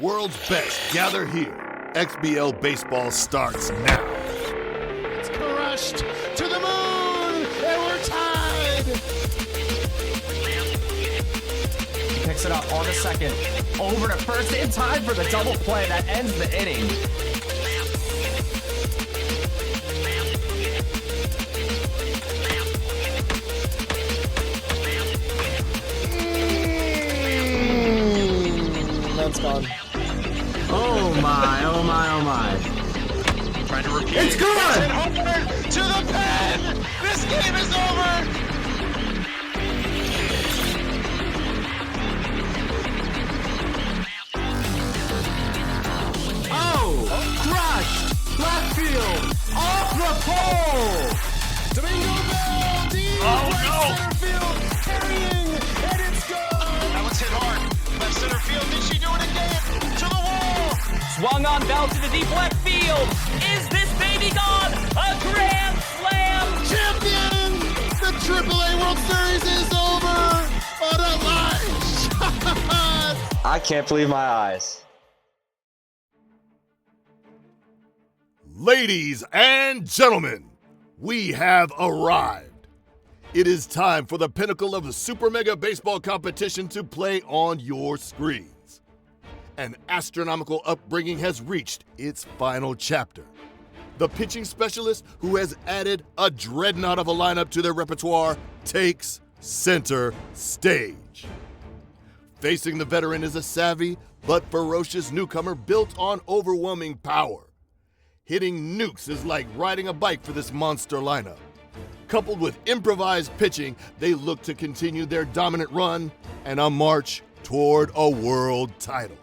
world's best gather here. XBL baseball starts now. It's crushed to the moon, and we're tied. He picks it up on the second, over to first in time for the double play that ends the inning. That's gone. Oh my, oh my, oh my. Trying to repeat. It's good! Homeward to the pen! This game is over! Oh! Crushed! Left field! Off the pole! Domingo Bell, deep right center field, carrying, and it's gone. That was hit hard. Left center field. Did she do it again? To the wall! Swung on Bell to the deep left field. Is this baby gone? A grand slam! Champion! The AAA World Series is over on a line shot. I can't believe my eyes. Ladies and gentlemen, we have arrived. It is time for the pinnacle of the Super Mega Baseball competition to play on your screens. An astronomical upbringing has reached its final chapter. The pitching specialist who has added a dreadnought of a lineup to their repertoire takes center stage. Facing the veteran is a savvy but ferocious newcomer built on overwhelming power. Hitting nukes is like riding a bike for this monster lineup. Coupled with improvised pitching, they look to continue their dominant run and a march toward a world title.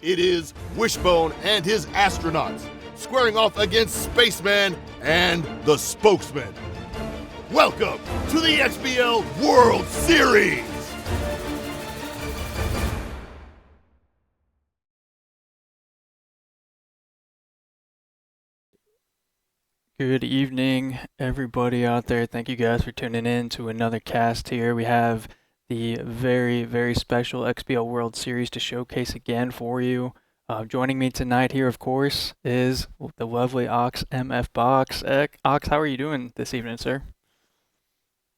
It is Wishbone and his astronauts squaring off against Spaceman and the Spokesman. Welcome to the XBL World Series! Good evening, everybody out there. Thank you guys for tuning in to another cast here. We have the very, very special XBL World Series to showcase again for you. Joining me tonight here, of course, is the lovely Ox MF Box. Ox, how are you doing this evening, sir?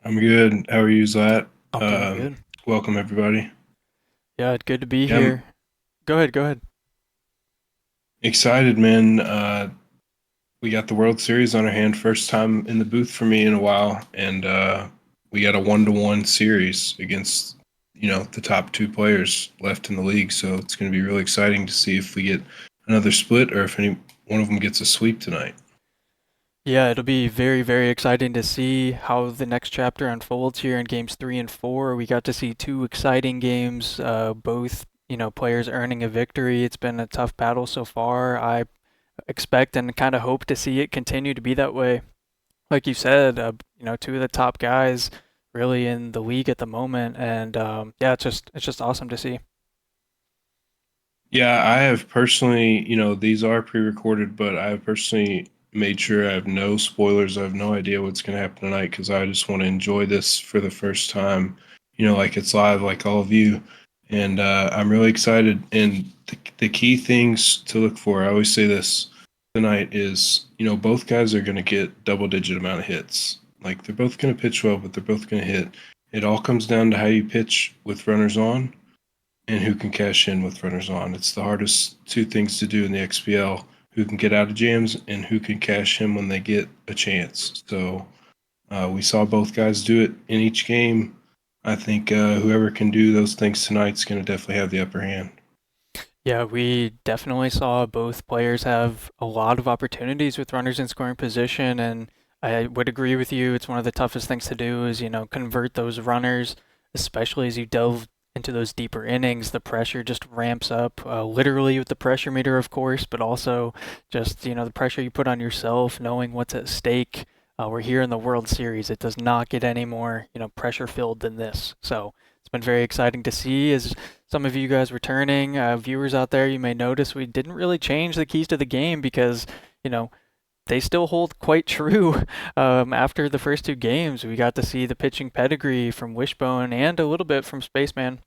I'm good. How are you, Zlat? I'm doing good. Welcome, everybody. Yeah, good to be here. Go ahead. Excited, man. We got the World Series on our hand, first time in the booth for me in a while, and we got a 1-1 series against, the top two players left in the league. So it's going to be really exciting to see if we get another split or if any one of them gets a sweep tonight. Yeah, it'll be very, very exciting to see how the next chapter unfolds here in games 3 and 4. We got to see two exciting games, both, players earning a victory. It's been a tough battle so far. I expect and kind of hope to see it continue to be that way. Like you said, two of the top guys really in the league at the moment, and it's just awesome to see. Yeah, I have personally, these are pre-recorded, but I have personally made sure I have no spoilers. I have no idea what's going to happen tonight because I just want to enjoy this for the first time, like it's live, like all of you. And I'm really excited. And the key things to look for, I always say this tonight, is, both guys are going to get double-digit amount of hits. Like, they're both going to pitch well, but they're both going to hit. It all comes down to how you pitch with runners on and who can cash in with runners on. It's the hardest two things to do in the XBL, who can get out of jams and who can cash in when they get a chance. So we saw both guys do it in each game. I think whoever can do those things tonight is going to definitely have the upper hand. Yeah, we definitely saw both players have a lot of opportunities with runners in scoring position, and I would agree with you. It's one of the toughest things to do is, convert those runners, especially as you delve into those deeper innings. The pressure just ramps up, literally with the pressure meter, of course, but also just, the pressure you put on yourself, knowing what's at stake. We're here in the World Series. It does not get any more, pressure-filled than this. So it's been very exciting to see. As some of you guys returning, viewers out there, you may notice we didn't really change the keys to the game because, they still hold quite true. After the first two games, we got to see the pitching pedigree from Wishbone and a little bit from Spaceman.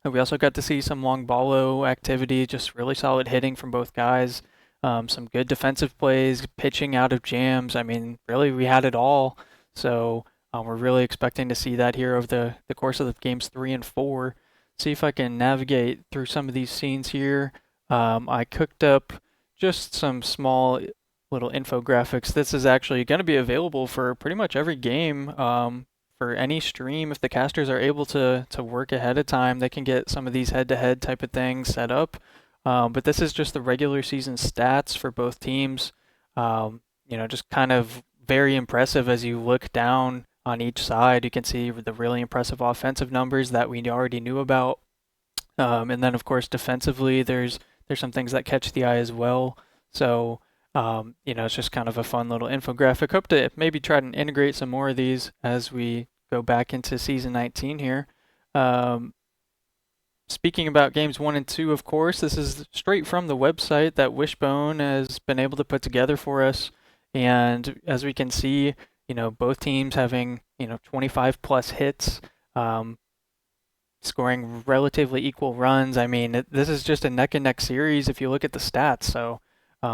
We also got to see some long ballo activity, just really solid hitting from both guys. Some good defensive plays, pitching out of jams. I mean, really, we had it all. So we're really expecting to see that here over the course of the games 3 and 4. See if I can navigate through some of these scenes here. I cooked up just some small little infographics. This is actually going to be available for pretty much every game. For any stream, if the casters are able to work ahead of time, they can get some of these head-to-head type of things set up. But this is just the regular season stats for both teams. Just kind of very impressive as you look down on each side. You can see the really impressive offensive numbers that we already knew about. And then, of course, defensively, there's some things that catch the eye as well. So, it's just kind of a fun little infographic. Hope to maybe try to integrate some more of these as we go back into season 19 here. Speaking about games 1 and 2, of course, this is straight from the website that Wishbone has been able to put together for us. And as we can see, both teams having, 25 plus hits, scoring relatively equal runs. I mean, this is just a neck and neck series if you look at the stats. So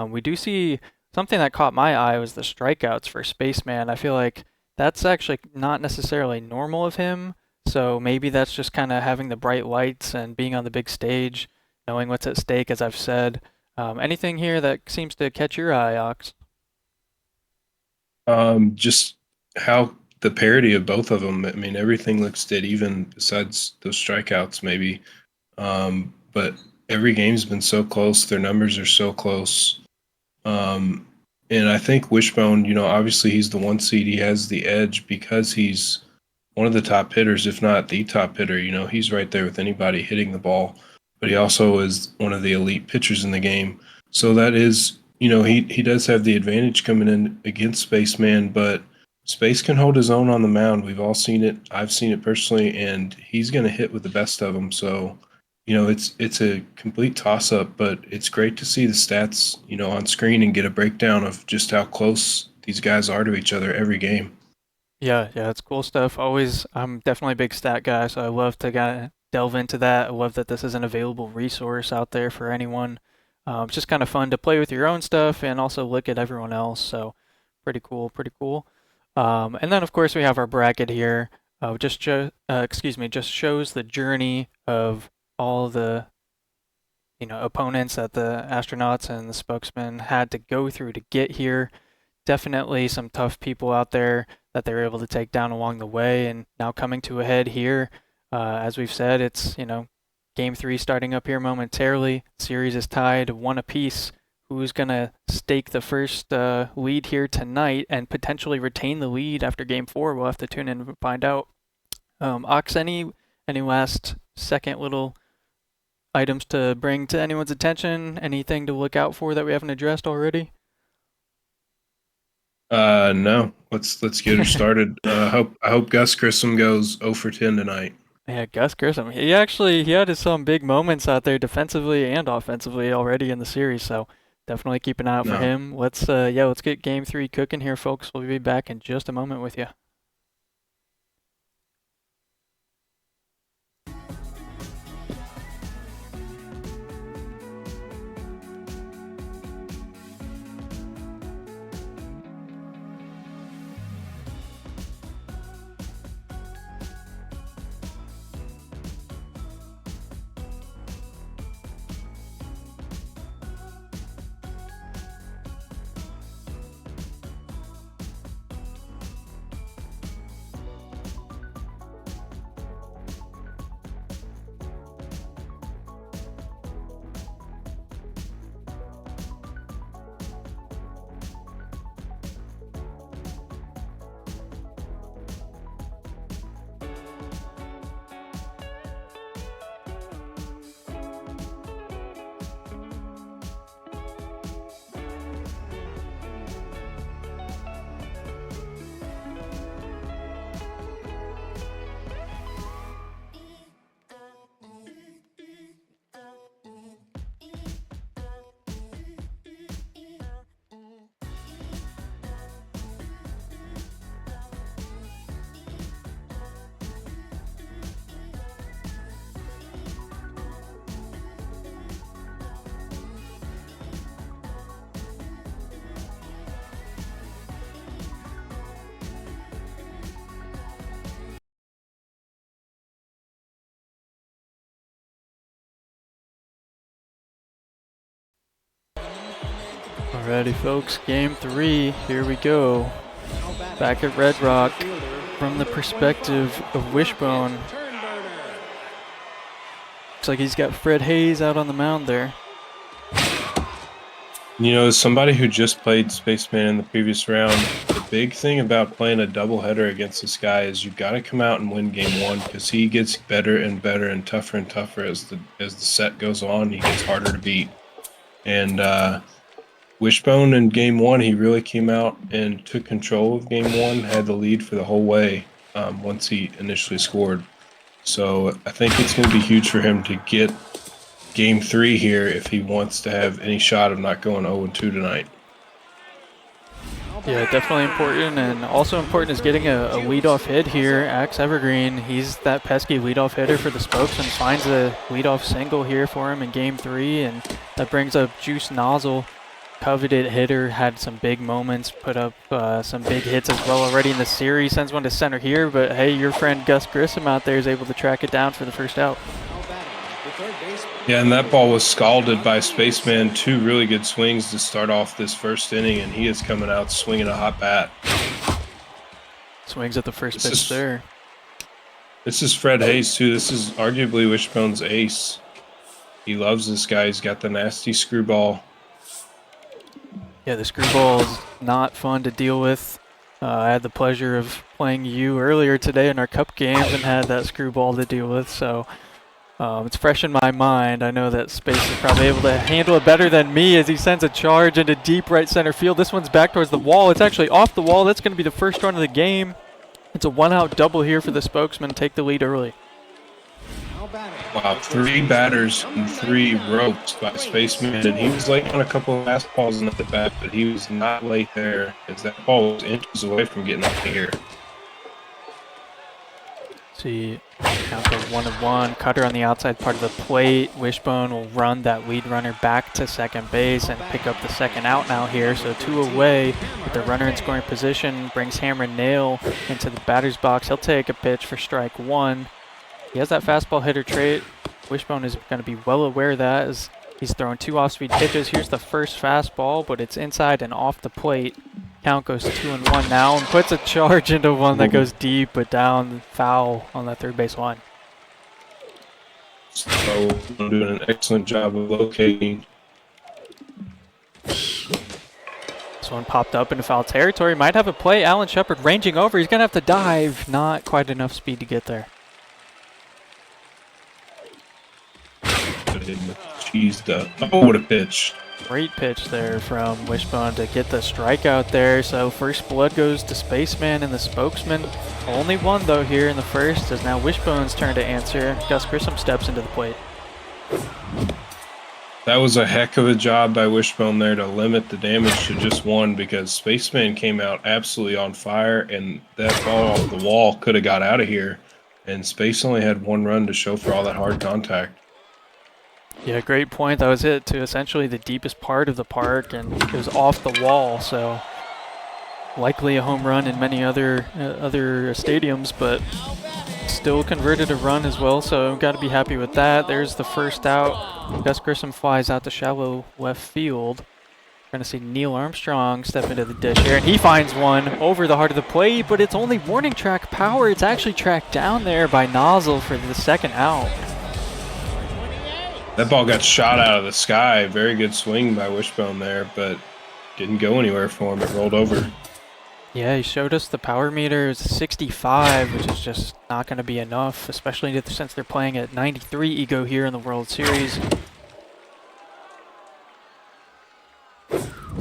we do see something that caught my eye was the strikeouts for Spaceman. I feel like that's actually not necessarily normal of him. So maybe that's just kind of having the bright lights and being on the big stage, knowing what's at stake, as I've said. Anything here that seems to catch your eye, Ox? Just how the parity of both of them. I mean, everything looks dead even besides those strikeouts, maybe. But every game's been so close. Their numbers are so close. And I think Wishbone, obviously he's the 1 seed. He has the edge because he's one of the top hitters, if not the top hitter. He's right there with anybody hitting the ball. But he also is one of the elite pitchers in the game. So that is, he does have the advantage coming in against Spaceman, but Space can hold his own on the mound. We've all seen it. I've seen it personally, and he's going to hit with the best of them. So, it's a complete toss-up, but it's great to see the stats, on screen and get a breakdown of just how close these guys are to each other every game. Yeah, it's cool stuff. I'm definitely a big stat guy, so I love to kind of delve into that. I love that this is an available resource out there for anyone. It's just kind of fun to play with your own stuff and also look at everyone else. So pretty cool. And then of course we have our bracket here. Just shows the journey of all the opponents that the astronauts and the spokesmen had to go through to get here. Definitely some tough people out there that they were able to take down along the way, and now coming to a head here. As we've said, it's game 3 starting up here momentarily. Series is tied 1 apiece. Who's gonna stake the first lead here tonight and potentially retain the lead after game 4? We'll have to tune in and find out. Ox, any last second little items to bring to anyone's attention? Anything to look out for that we haven't addressed already? No. Let's get her started. I hope Gus Grissom goes 0 for 10 tonight. Yeah, Gus Grissom. He had some big moments out there defensively and offensively already in the series, so definitely keep an eye out for him. Let's get game 3 cooking here, folks. We'll be back in just a moment with you. Alrighty, folks, game 3, here we go. Back at Red Rock, from the perspective of Wishbone. Looks like he's got Fred Hayes out on the mound there. You know, as somebody who just played Spaceman in the previous round, the big thing about playing a doubleheader against this guy is you've got to come out and win game 1 because he gets better and better and tougher as the set goes on. He gets harder to beat. And Wishbone in game 1, he really came out and took control of game 1, had the lead for the whole way once he initially scored. So I think it's going to be huge for him to get game 3 here if he wants to have any shot of not going 0-2 tonight. Yeah, definitely important, and also important is getting a leadoff hit here. Axe Evergreen, he's that pesky leadoff hitter for the Spokesman, finds a leadoff single here for him in game 3, and that brings up Juice Nozzle. Coveted hitter, had some big moments, put up some big hits as well already in the series. Sends one to center here, but hey, your friend Gus Grissom out there is able to track it down for the first out. Yeah, and that ball was scalded by Spaceman. 2 really good swings to start off this first inning, and he is coming out swinging a hot bat. Swings at the first pitch there. This is Fred Hayes, too. This is arguably Wishbone's ace. He loves this guy. He's got the nasty screwball. Yeah, the screwball is not fun to deal with. I had the pleasure of playing you earlier today in our cup games and had that screwball to deal with, so it's fresh in my mind. I know that Space is probably able to handle it better than me as he sends a charge into deep right center field. This one's back towards the wall. It's actually off the wall. That's going to be the first run of the game. It's a 1-out double here for the Spokesman. Take the lead early. Wow, 3 batters and 3 ropes by Spaceman, and he was late on a couple of fastballs in the bat, but he was not late there as that ball was inches away from getting up here. See, count goes 1-1. Cutter on the outside part of the plate. Wishbone will run that lead runner back to second base and pick up the second out now here. So 2 away with the runner in scoring position. Brings Hammer Nail into the batter's box. He'll take a pitch for strike 1. He has that fastball hitter trait. Wishbone is going to be well aware of that as he's throwing 2 off-speed pitches. Here's the first fastball, but it's inside and off the plate. Count goes 2-1 now and puts a charge into one that goes deep, but down foul on that third base line. So doing an excellent job of locating. This one popped up into foul territory. Might have a play. Alan Shepard ranging over. He's going to have to dive. Not quite enough speed to get there. Cheesed up. Oh, what a pitch. Great pitch there from Wishbone to get the strikeout there. So first blood goes to Spaceman and the Spokesman. Only one though here in the first, as now Wishbone's turn to answer. Gus Grissom steps into the plate. That was a heck of a job by Wishbone there to limit the damage to just 1 because Spaceman came out absolutely on fire and that ball off the wall could have got out of here. And Space only had 1 run to show for all that hard contact. Yeah, great point. That was hit to essentially the deepest part of the park, and it was off the wall, so likely a home run in many other stadiums, but still converted a run as well, so got to be happy with that. There's the first out. Gus Grissom flies out to shallow left field. We're going to see Neil Armstrong step into the dish here, and he finds one over the heart of the plate, but it's only warning track power. It's actually tracked down there by Nozzle for the second out. That ball got shot out of the sky. Very good swing by Wishbone there, but didn't go anywhere for him. It rolled over. Yeah, he showed us the power meter is 65, which is just not going to be enough, especially since they're playing at 93 ego here in the World Series.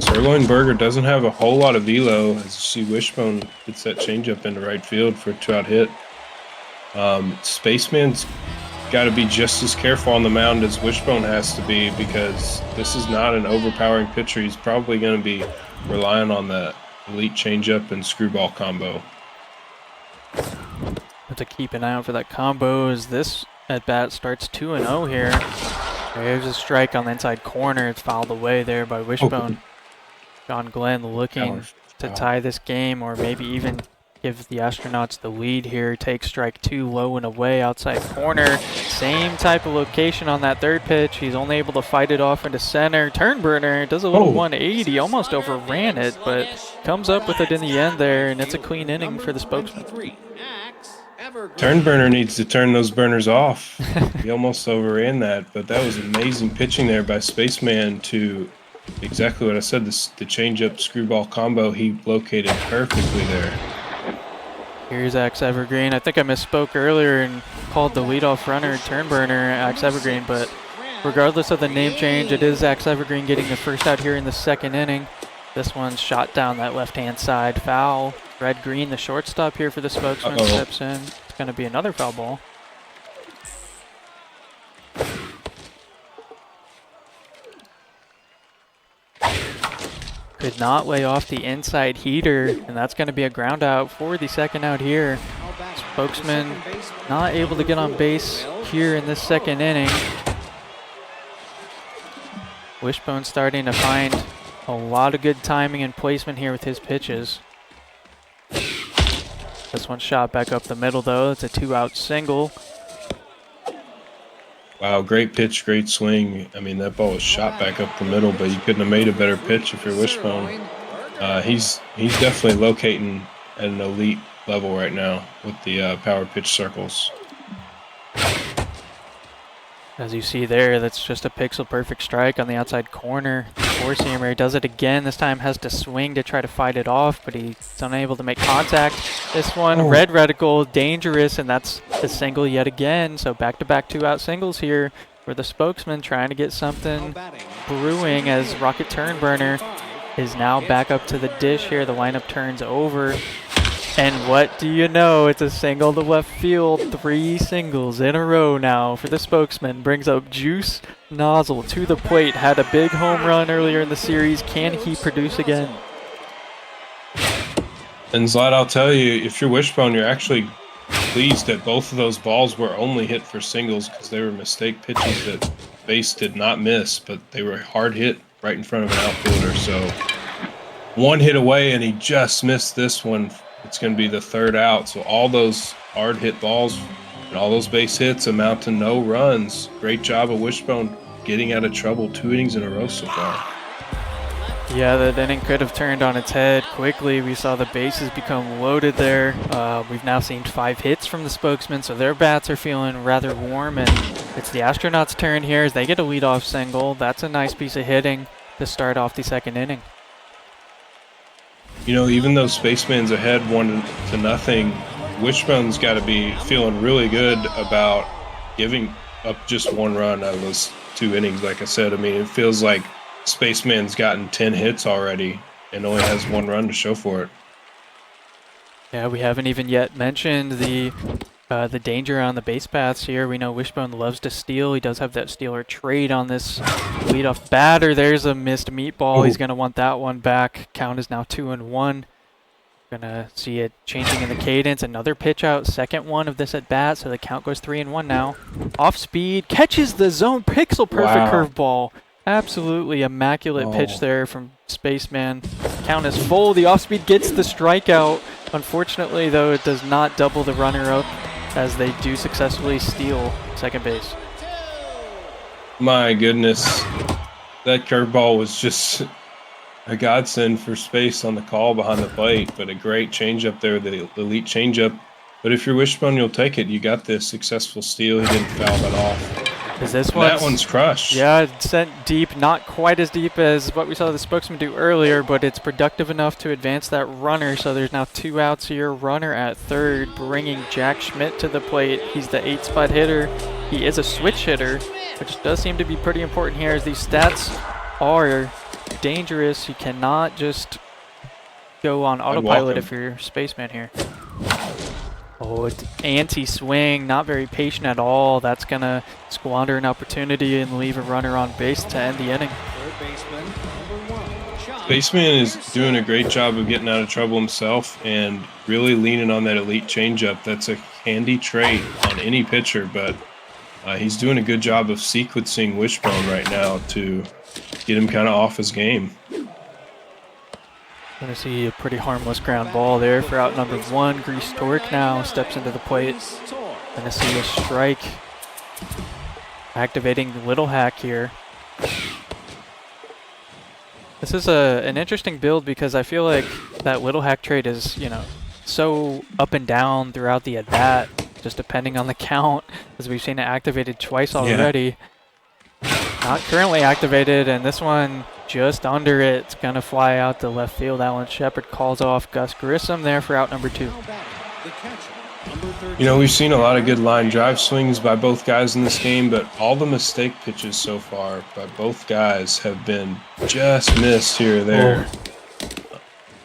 Sirloin Burger doesn't have a whole lot of velo. As you see, Wishbone gets that changeup into right field for a 2-out hit. Spaceman's got to be just as careful on the mound as Wishbone has to be because this is not an overpowering pitcher. He's probably going to be relying on the elite changeup and screwball combo. Have to keep an eye out for that combo as this at-bat starts 2-0 here. There's a strike on the inside corner. It's fouled away there by Wishbone. John Glenn looking to tie this game or maybe even give the Astronauts the lead here. Take strike 2 low and away outside corner. Same type of location on that third pitch. He's only able to fight it off into center. Turn burner does a little 180, almost overran it, but comes up with it in the end there, and it's a clean inning for the Spokesman. Turn burner needs to turn those burners off. He almost overran that, but that was amazing pitching there by Spaceman to exactly what I said, the changeup screwball combo. He located perfectly there. Here's Axe Evergreen. I think I misspoke earlier and called the leadoff runner turn burner Axe Evergreen, but regardless of the name change, it is Axe Evergreen getting the first out here in the second inning. This one's shot down that left-hand side. Foul. Red-green, the shortstop here for the Spokesman, steps in. It's going to be another foul ball. Could not lay off the inside heater, and that's going to be a ground out for the second out here. Spokesman not able to get on base here in this second inning. Wishbone starting to find a lot of good timing and placement here with his pitches. This one's shot back up the middle though. It's a 2-out single. Wow, great pitch, great swing. I mean, that ball was shot back up the middle, but you couldn't have made a better pitch if you're Wishbone. He's definitely locating at an elite level right now with the power pitch circles. As you see there, that's just a pixel perfect strike on the outside corner. Four-seamer does it again. This time has to swing to try to fight it off, but he's unable to make contact. This one, red reticle, dangerous, and that's a single yet again. So back-to-back 2-out singles here for the Spokesman, trying to get something brewing as Rocket Turnburner is now back up to the dish here. The lineup turns over. And what do you know? It's a single to left field. 3 singles in a row now for the Spokesman. Brings up Juice Nozzle to the plate. Had a big home run earlier in the series. Can he produce again? And Zlad, I'll tell you, if you're Wishbone, you're actually pleased that both of those balls were only hit for singles because they were mistake pitches that base did not miss, but they were hard hit right in front of an outfielder. So one hit away, and he just missed this one. It's going to be the 3rd out. So all those hard hit balls and all those base hits amount to no runs. Great job of Wishbone getting out of trouble 2 innings in a row so far. Yeah, that inning could have turned on its head quickly. We saw the bases become loaded there. We've now seen 5 hits from the Spokesman, so their bats are feeling rather warm. And it's the Astronauts' turn here as they get a leadoff single. That's a nice piece of hitting to start off the second inning. You know, even though Spaceman's ahead 1-0, Wishbone's got to be feeling really good about giving up just 1 run out of those 2 innings. Like I said, I mean, it feels like Spaceman's gotten 10 hits already and only has 1 run to show for it. Yeah, we haven't even yet mentioned the danger on the base paths here. We know Wishbone loves to steal. He does have that stealer trade on this leadoff batter. There's a missed meatball. He's going to want that one back. Count is now 2-1. Gonna see it changing in the cadence. Another pitch out, second one of this at bat, so the count goes 3-1 now. Off speed, catches the zone, pixel perfect curveball. Absolutely immaculate pitch there from Spaceman. Count is full. The off speed gets the strikeout. Unfortunately, though, it does not double the runner up as they do successfully steal second base. My goodness, that curveball was just a godsend for Space on the call behind the plate, but a great changeup there, the elite changeup. But if you're Wishbone, you'll take it. You got the successful steal. He didn't foul that off. That one's crushed. Yeah, it's sent deep, not quite as deep as what we saw the Spokesman do earlier, but it's productive enough to advance that runner. So there's now 2 outs here. Runner at third, bringing Jack Schmidt to the plate. He's the 8-spot hitter. He is a switch hitter, which does seem to be pretty important here as these stats are dangerous. You cannot just go on autopilot if you're Spaceman here. Oh, it's anti-swing, not very patient at all. That's going to squander an opportunity and leave a runner on base to end the inning. Spaceman is doing a great job of getting out of trouble himself and really leaning on that elite changeup. That's a handy trait on any pitcher, but he's doing a good job of sequencing Wishbone right now to get him kind of off his game. Gonna see a pretty harmless ground ball there for out number 1. Grease Torque now steps into the plate. Gonna see a strike. Activating the Little Hack here. This is an interesting build because I feel like that Little Hack trait is, you know, so up and down throughout the at-bat, just depending on the count, as we've seen it activated twice already. Not currently activated, and this one just under it. It's going to fly out to left field. Alan Shepard calls off Gus Grissom there for out number 2. You know, we've seen a lot of good line drive swings by both guys in this game, but all the mistake pitches so far by both guys have been just missed here or there.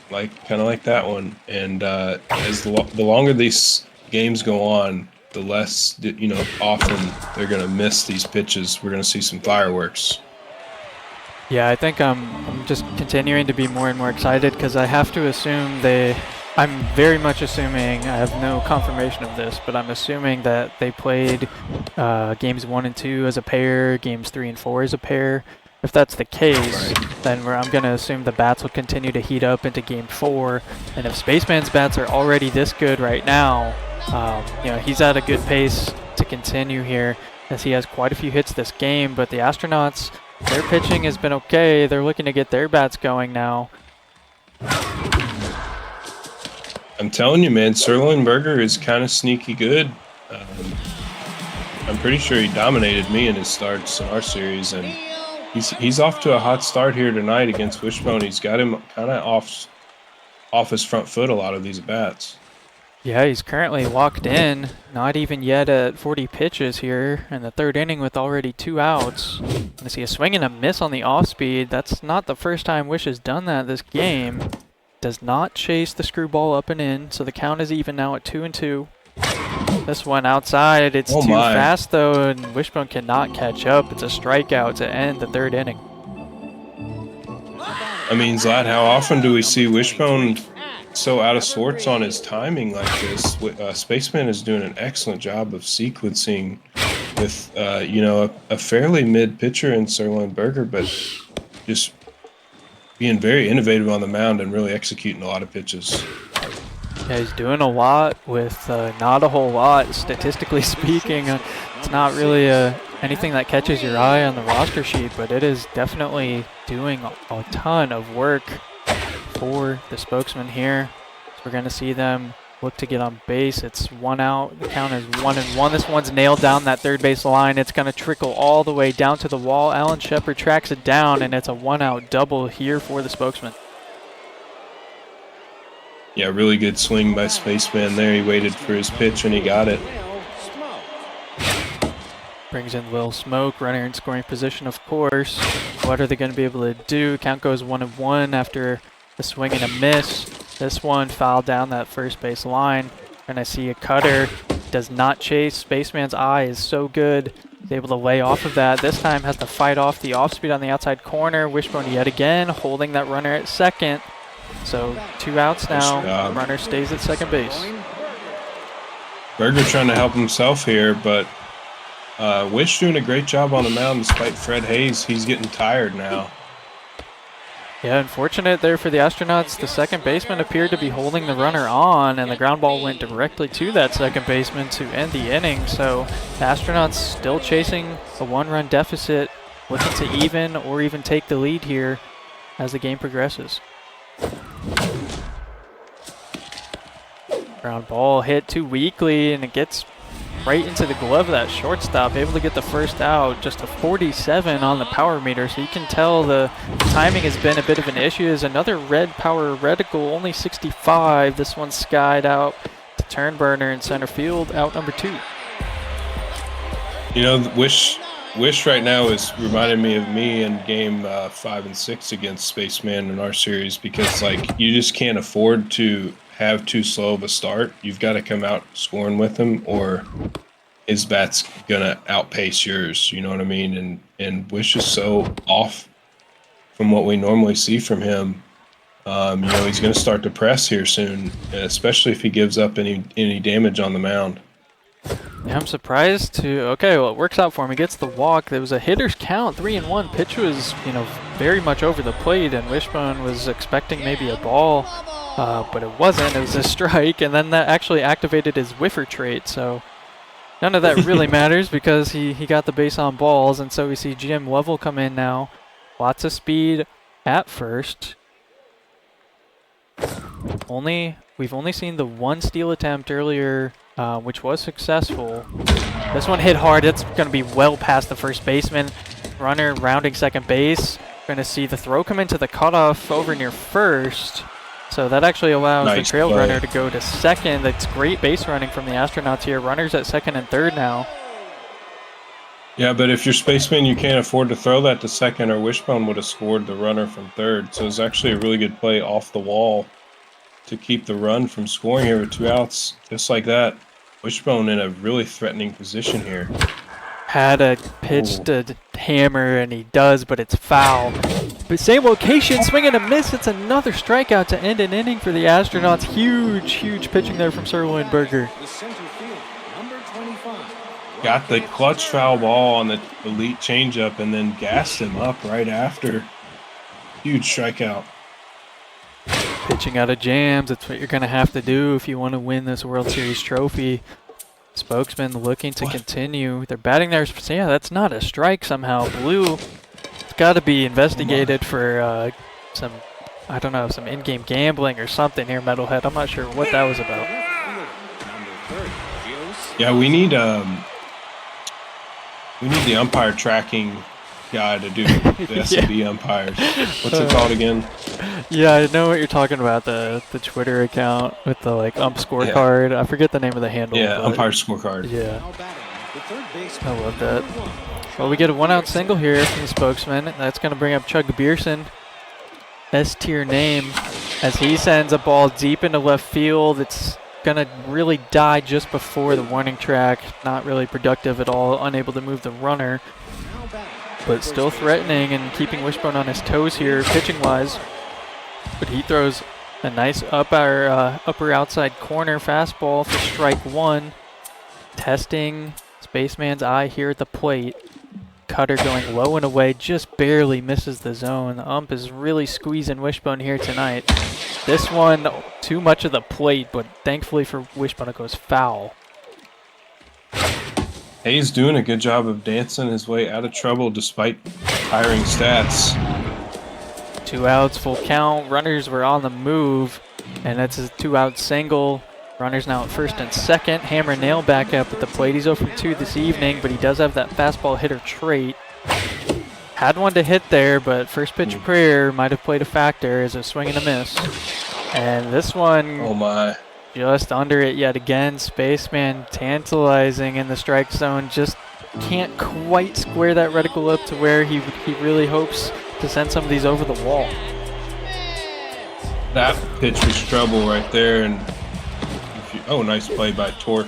Kind of like that one. And as the longer these games go on, the less, you know, often they're going to miss these pitches. We're going to see some fireworks. Yeah, I think I'm just continuing to be more and more excited because I have to assume I'm very much assuming, I have no confirmation of this, but I'm assuming that they played games 1 and 2 as a pair, games 3 and 4 as a pair. If that's the case, then I'm going to assume the bats will continue to heat up into game 4. And if Spaceman's bats are already this good right now, you know, he's at a good pace to continue here as he has quite a few hits this game. But the Astronauts, their pitching has been okay. They're looking to get their bats going now. I'm telling you, man, Sirloin Burger is kind of sneaky good. I'm pretty sure he dominated me in his starts in our series, and he's off to a hot start here tonight against Wishbone. He's got him kind of off his front foot a lot of these bats. Yeah, he's currently locked in, not even yet at 40 pitches here in the 3rd inning with already 2 outs. I see a swing and a miss on the off speed. That's not the first time Wish has done that this game. Does not chase the screwball up and in, so the count is even now at 2-2. This one outside, it's too fast though, and Wishbone cannot catch up. It's a strikeout to end the 3rd inning. I mean, Zlad, how often do we see Wishbone so out of sorts on his timing like this? Spaceman is doing an excellent job of sequencing with, you know, a fairly mid pitcher in Sirloin Burger, but just being very innovative on the mound and really executing a lot of pitches. Yeah, he's doing a lot with not a whole lot, statistically speaking. It's not really anything that catches your eye on the roster sheet, but it is definitely doing a ton of work for the spokesman here. So we're going to see them look to get on base. It's 1 out. The count is 1-1. This one's nailed down that 3rd base line. It's going to trickle all the way down to the wall. Alan Shepard tracks it down, and it's a 1-out double here for the spokesman. Yeah, really good swing by Spaceman there. He waited for his pitch, and he got it. Brings in Lil Smoke, runner in scoring position, of course. What are they going to be able to do? Count goes 1-1 after the swing and a miss. This one fouled down that 1st base line. And I see a cutter. Does not chase. Spaceman's eye is so good. He's able to lay off of that. This time has to fight off the off speed on the outside corner. Wishbone yet again holding that runner at 2nd. So 2 outs now. The runner stays at 2nd base. Burger trying to help himself here, but Wish doing a great job on the mound despite Fred Hayes. He's getting tired now. Yeah, unfortunate there for the Astronauts. The 2nd baseman appeared to be holding the runner on, and the ground ball went directly to that 2nd baseman to end the inning. So the Astronauts still chasing a 1-run deficit, looking to even or even take the lead here as the game progresses. Ground ball hit too weakly, and it gets right into the glove of that shortstop, able to get the 1st out. Just a 47 on the power meter, so you can tell the timing has been a bit of an issue. There's another red power reticle, only 65. This one's skied out to Turnburner in center field, out number 2. You know, Wish right now is reminding me of me in game 5 and 6 against Spaceman in our series, because like you just can't afford to have too slow of a start. You've got to come out scoring with him, or his bat's gonna outpace yours. You know what I mean? And Wish is so off from what we normally see from him. You know, he's gonna start to press here soon, especially if he gives up any damage on the mound. Yeah, I'm surprised to. Okay, well, it works out for him. He gets the walk. There was a hitter's count, 3-1. Pitch was, very much over the plate, and Wishbone was expecting maybe a ball, but it wasn't. It was a strike, and then that actually activated his whiffer trait. So none of that really matters because he got the base on balls, and so we see Jim Lovell come in now. Lots of speed at first. We've only seen the one steal attempt earlier, which was successful. This one hit hard. It's going to be well past the first baseman. Runner rounding second base. Going to see the throw come into the cutoff over near first. So that actually allows the trail runner to go to second. That's great base running from the Astronauts here. Runners at second and third now. Yeah, but if you're spaceman, you can't afford to throw that to second, or Wishbone would have scored the runner from third. So it's actually a really good play off the wall to keep the run from scoring here with 2 outs. Just like that, Wishbone in a really threatening position here. Had a pitch to hammer, and he does, but it's foul. But same location, swing and a miss. It's another strikeout to end an inning for the Astronauts. Huge pitching there from Sirloin Burger. Got the clutch foul ball on the elite changeup and then gassed him up right after. Huge strikeout. Pitching out of jams, that's what you're going to have to do if you want to win this World Series trophy. Spokesman looking to continue. They're batting there. Yeah, that's not a strike somehow. Blue, it's got to be investigated for some in-game gambling or something here, Metalhead. I'm not sure what that was about. Yeah, we need the umpire tracking guy to do the S&B umpires. What's it called again? Yeah, I know what you're talking about, the Twitter account with the ump scorecard. Yeah. I forget the name of the handle. Yeah, umpire scorecard. Yeah. I love that. Well, we get a 1-out single here from the Spokesman. That's going to bring up Chug Beerson, S-tier name, as he sends a ball deep into left field. It's going to really die just before the warning track. Not really productive at all, unable to move the runner, but still threatening and keeping Wishbone on his toes here, pitching-wise. But he throws a nice upper outside corner fastball for strike one. Testing Spaceman's eye here at the plate. Cutter going low and away, just barely misses the zone. The ump is really squeezing Wishbone here tonight. This one, too much of the plate, but thankfully for Wishbone, it goes foul. Hayes doing a good job of dancing his way out of trouble despite tiring stats. 2 outs, full count. Runners were on the move, and that's a 2-out single. Runners now at first and second. Hammer nail back up at the plate. He's 0 for 2 this evening, but he does have that fastball hitter trait. Had one to hit there, but first pitch prayer might have played a factor as a swing and a miss. And this one, oh my, just under it yet again. Spaceman tantalizing in the strike zone. Just can't quite square that reticle up to where he really hopes to send some of these over the wall. That pitch was trouble right there, and nice play by Torque.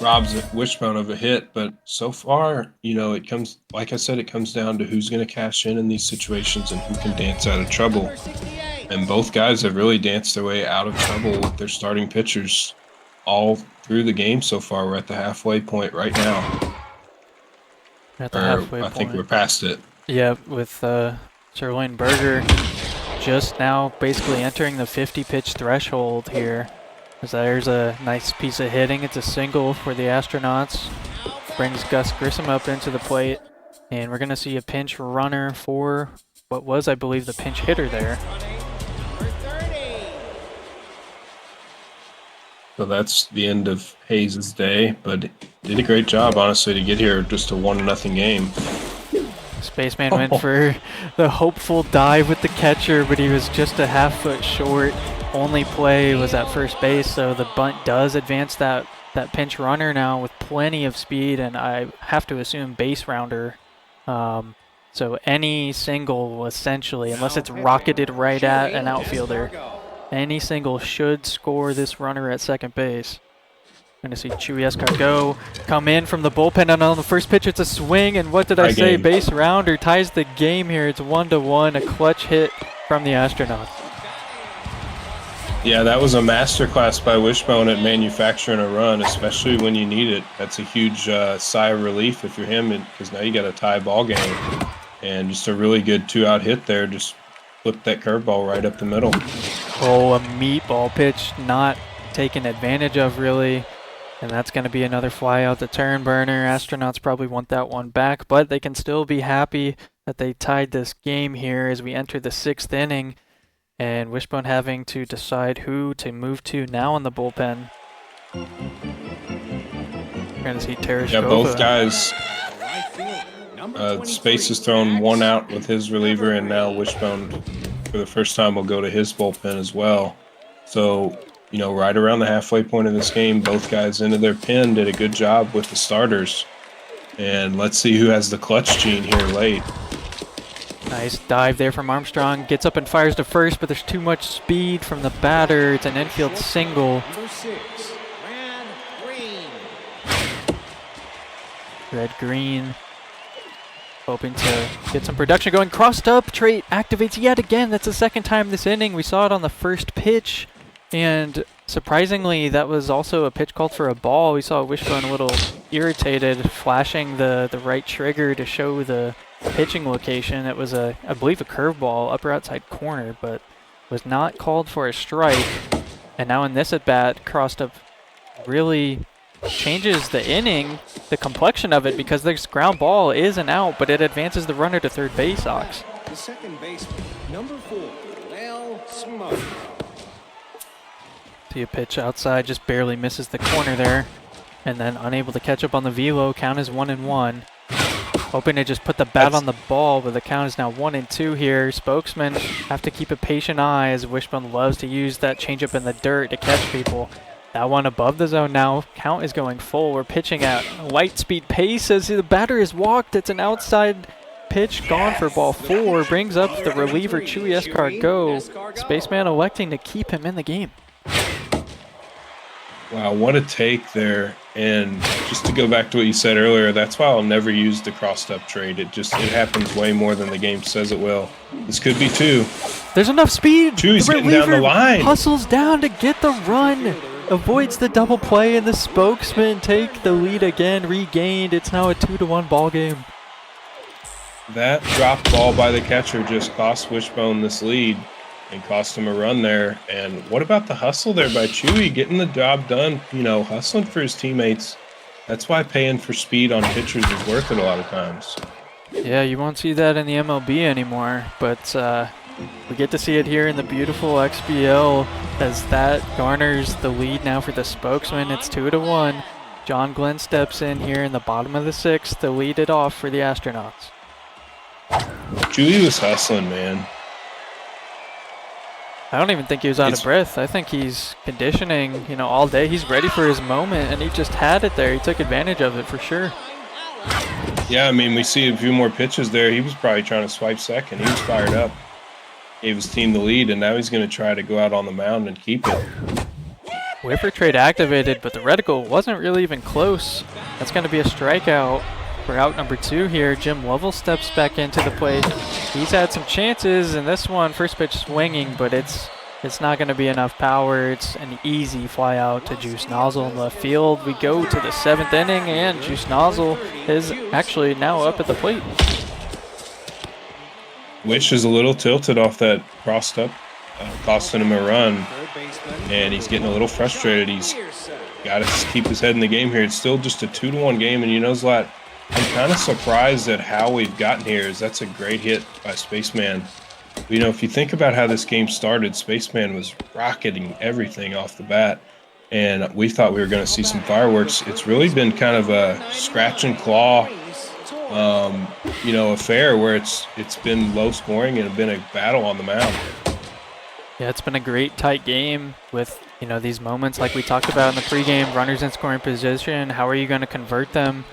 Robs Wishbone of a hit, but so far, it comes, like I said, it comes down to who's going to cash in these situations and who can dance out of trouble. And both guys have really danced their way out of trouble with their starting pitchers all through the game so far. We're at the halfway point right now. At the halfway point. I think we're past it. Yeah, with Sirloin Burger just now basically entering the 50-pitch threshold here. As there's a nice piece of hitting. It's a single for the Astronauts. Brings Gus Grissom up into the plate. And we're going to see a pinch runner for what was, I believe, the pinch hitter there. So that's the end of Hayes' day, but did a great job, honestly, to get here just a 1-0 game. Spaceman went for the hopeful dive with the catcher, but he was just a half-foot short. Only play was at first base, so the bunt does advance that pinch runner now with plenty of speed, and I have to assume base rounder. So any single, essentially, unless it's rocketed right at an outfielder, any single should score this runner at second base. Going to see Chewy Escargot come in from the bullpen, and on the first pitch it's a swing, and what did I say? Base rounder ties the game here. It's 1-1, a clutch hit from the Astronauts. Yeah, that was a masterclass by Wishbone at manufacturing a run, especially when you need it. That's a huge sigh of relief if you're him, because now you got a tie ball game. And just a really good 2-out hit there. Just flipped that curveball right up the middle. Oh, a meatball pitch not taken advantage of, really. And that's going to be another fly out the turn burner. Astronauts probably want that one back, but they can still be happy that they tied this game here as we enter the 6th inning. And Wishbone having to decide who to move to now in the bullpen. We're going to see Tereshkova. Yeah, both guys. Space has thrown 1 out with his reliever, and now Wishbone, for the first time, will go to his bullpen as well. So, you know, right around the halfway point of this game, both guys into their pen did a good job with the starters. And let's see who has the clutch gene here late. Nice dive there from Armstrong. Gets up and fires to first, but there's too much speed from the batter. It's an infield single. Red-green. Hoping to get some production going. Crossed up, trait activates yet again. That's the 2nd time this inning. We saw it on the first pitch. And surprisingly, that was also a pitch called for a ball. We saw Wishbone a little irritated, flashing the right trigger to show the pitching location. It was, I believe, a curveball, upper outside corner, but was not called for a strike. And now in this at-bat, crossed up really changes the inning, the complexion of it, because this ground ball is an out, but it advances the runner to third base, Ox. The second baseman, number 4, Lel Smoke. See a pitch outside, just barely misses the corner there, and then unable to catch up on the velo. Count is 1-1. Hoping to just put the bat on the ball, but the count is now 1-2 here. Spokesman have to keep a patient eye, as Wishbone loves to use that changeup in the dirt to catch people. That one above the zone now. Count is going full. We're pitching at light speed pace as the batter is walked. It's an outside pitch gone for ball 4. Brings up the reliever, Chewy Escargot. Spaceman electing to keep him in the game. Wow, what a take there. And just to go back to what you said earlier, that's why I'll never use the crossed up trade. It happens way more than the game says it will. This could be 2. There's enough speed. Chewy's getting down the line. Hustles down to get the run. Avoids the double play, and the Spokesman take the lead again, regained. It's now a 2-1 ball game. That drop ball by the catcher just cost Wishbone this lead and cost him a run there. And what about the hustle there by Chewy, getting the job done, you know, hustling for his teammates. That's why paying for speed on pitchers is worth it a lot of times. Yeah, you won't see that in the MLB anymore, but we get to see it here in the beautiful XBL as that garners the lead now for the Spokesman. It's 2-1. John Glenn steps in here in the bottom of the 6th to lead it off for the Astronauts. Chewy was hustling, man. I don't even think he was out of breath. I think he's conditioning, you know, all day. He's ready for his moment, and he just had it there. He took advantage of it for sure. Yeah, I mean, we see a few more pitches there. He was probably trying to swipe second. He was fired up. Gave his team the lead, and now he's going to try to go out on the mound and keep it. Whipper trade activated, but the reticle wasn't really even close. That's going to be a strikeout for out number 2 here. Jim Lovell steps back into the plate. He's had some chances, and this one, first pitch swinging, but it's not going to be enough power. It's an easy fly out to Juice Nozzle in left field. We go to the 7th inning, and Juice Nozzle is actually now up at the plate. Wish is a little tilted off that crossed up, costing him a run, and he's getting a little frustrated. He's got to keep his head in the game here. It's still just a 2-1 game, and you know, Zlat, I'm kind of surprised at how we've gotten here. That's a great hit by Spaceman. You know, if you think about how this game started, Spaceman was rocketing everything off the bat, and we thought we were going to see some fireworks. It's really been kind of a scratch and claw you know, affair where it's been low scoring and been a battle on the mound. Yeah, it's been a great tight game with, you know, these moments like we talked about in the pregame, runners in scoring position. How are you going to convert them?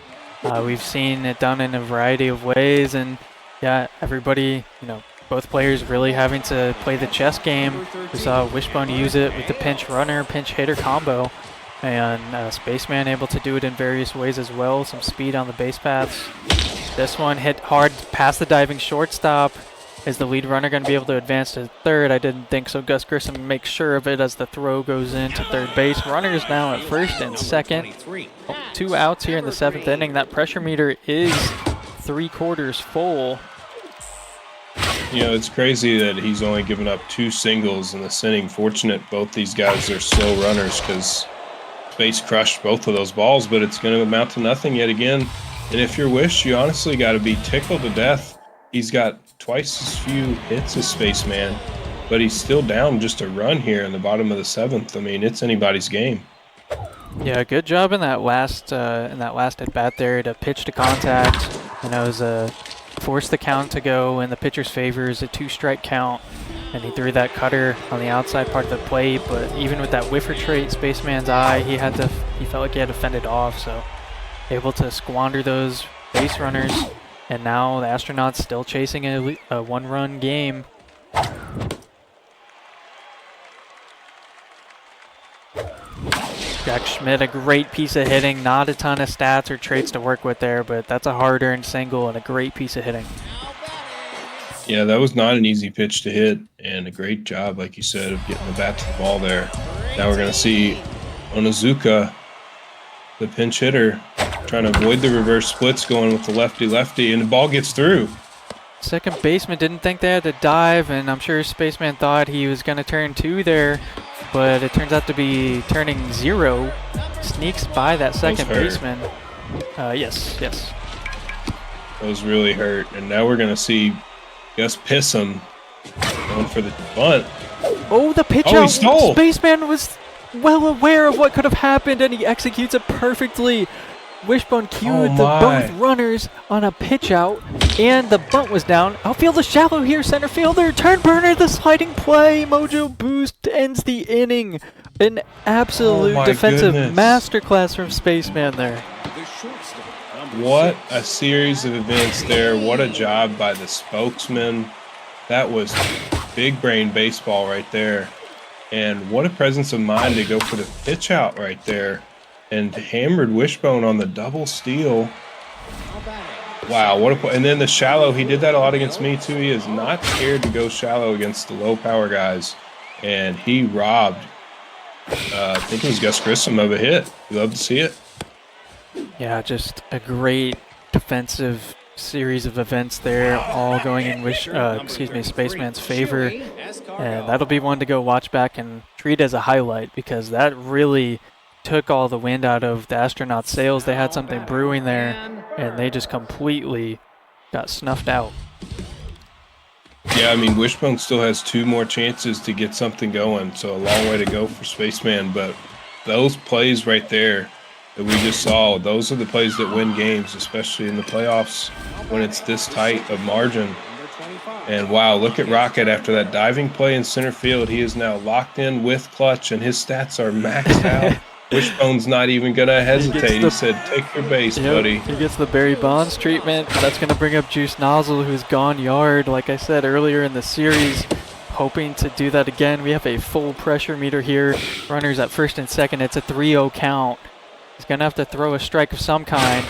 We've seen it done in a variety of ways, and yeah, everybody, you know, both players really having to play the chess game. We saw Wishbone use it with the pinch runner, pinch hitter combo, and Spaceman able to do it in various ways as well. Some speed on the base paths. This one hit hard past the diving shortstop. Is the lead runner going to be able to advance to third? I didn't think so. Gus Grissom makes sure of it as the throw goes into third base. Runners now at first and second. 2 outs here in the 7th inning. That pressure meter is 3/4 full. You know, it's crazy that he's only given up 2 singles in this inning. Fortunate both these guys are slow runners because Space crushed both of those balls, but it's going to amount to nothing yet again. And if you're Wish, you honestly got to be tickled to death. He's got twice as few hits as Spaceman, but he's still down just a run here in the bottom of the 7th. I mean, it's anybody's game. Yeah, good job in that last at bat there to pitch to contact. You know, it was force the count to go in the pitcher's favor is a 2-strike count, and he threw that cutter on the outside part of the plate. But even with that whiffer trait, Spaceman's eye, he felt like he had to fend it off. So able to squander those base runners. And now the Astronauts still chasing a 1-run game. Jack Schmidt, a great piece of hitting. Not a ton of stats or traits to work with there, but that's a hard-earned single and a great piece of hitting. Yeah, that was not an easy pitch to hit, and a great job, like you said, of getting the bat to the ball there. Now we're going to see Onizuka, the pinch hitter, trying to avoid the reverse splits, going with the lefty-lefty, and the ball gets through. Second baseman didn't think they had to dive, and I'm sure Spaceman thought he was going to turn 2 there, but it turns out to be turning 0. Sneaks by that second baseman. Yes. That was really hurt, and now we're going to see Gus Pissum going for the bunt. Oh, the pitch out. Spaceman was well aware of what could have happened, and he executes it perfectly. Wishbone cued both runners on a pitch out, and the bunt was down. Outfield is shallow here. Center fielder, turn burner, the sliding play. Mojo boost ends the inning. An absolute defensive masterclass from Spaceman there. What a series of events there. What a job by the spokesman. That was big brain baseball right there. And what a presence of mind to go for the pitch out right there. And hammered Wishbone on the double steal. Wow, what a and then the shallow, he did that a lot against me too. He is not scared to go shallow against the low power guys. And he robbed, I think it was Gus Grissom, of a hit. You love to see it. Yeah, just a great defensive series of events there, all going in Spaceman's favor. And that'll be one to go watch back and treat as a highlight, because that really took all the wind out of the Astronauts' sails. They had something brewing there, and they just completely got snuffed out. Yeah, I mean, Wishbone still has 2 more chances to get something going, so a long way to go for Spaceman. But those plays right there that we just saw, those are the plays that win games, especially in the playoffs when it's this tight of margin. And wow, look at Rocket after that diving play in center field. He is now locked in with clutch, and his stats are maxed out. Wishbone's not even going to hesitate. He said, take your base, buddy. He gets the Barry Bonds treatment. That's going to bring up Juice Nozzle, who's gone yard, like I said earlier in the series, hoping to do that again. We have a full pressure meter here. Runners at first and second. It's a 3-0 count. He's going to have to throw a strike of some kind.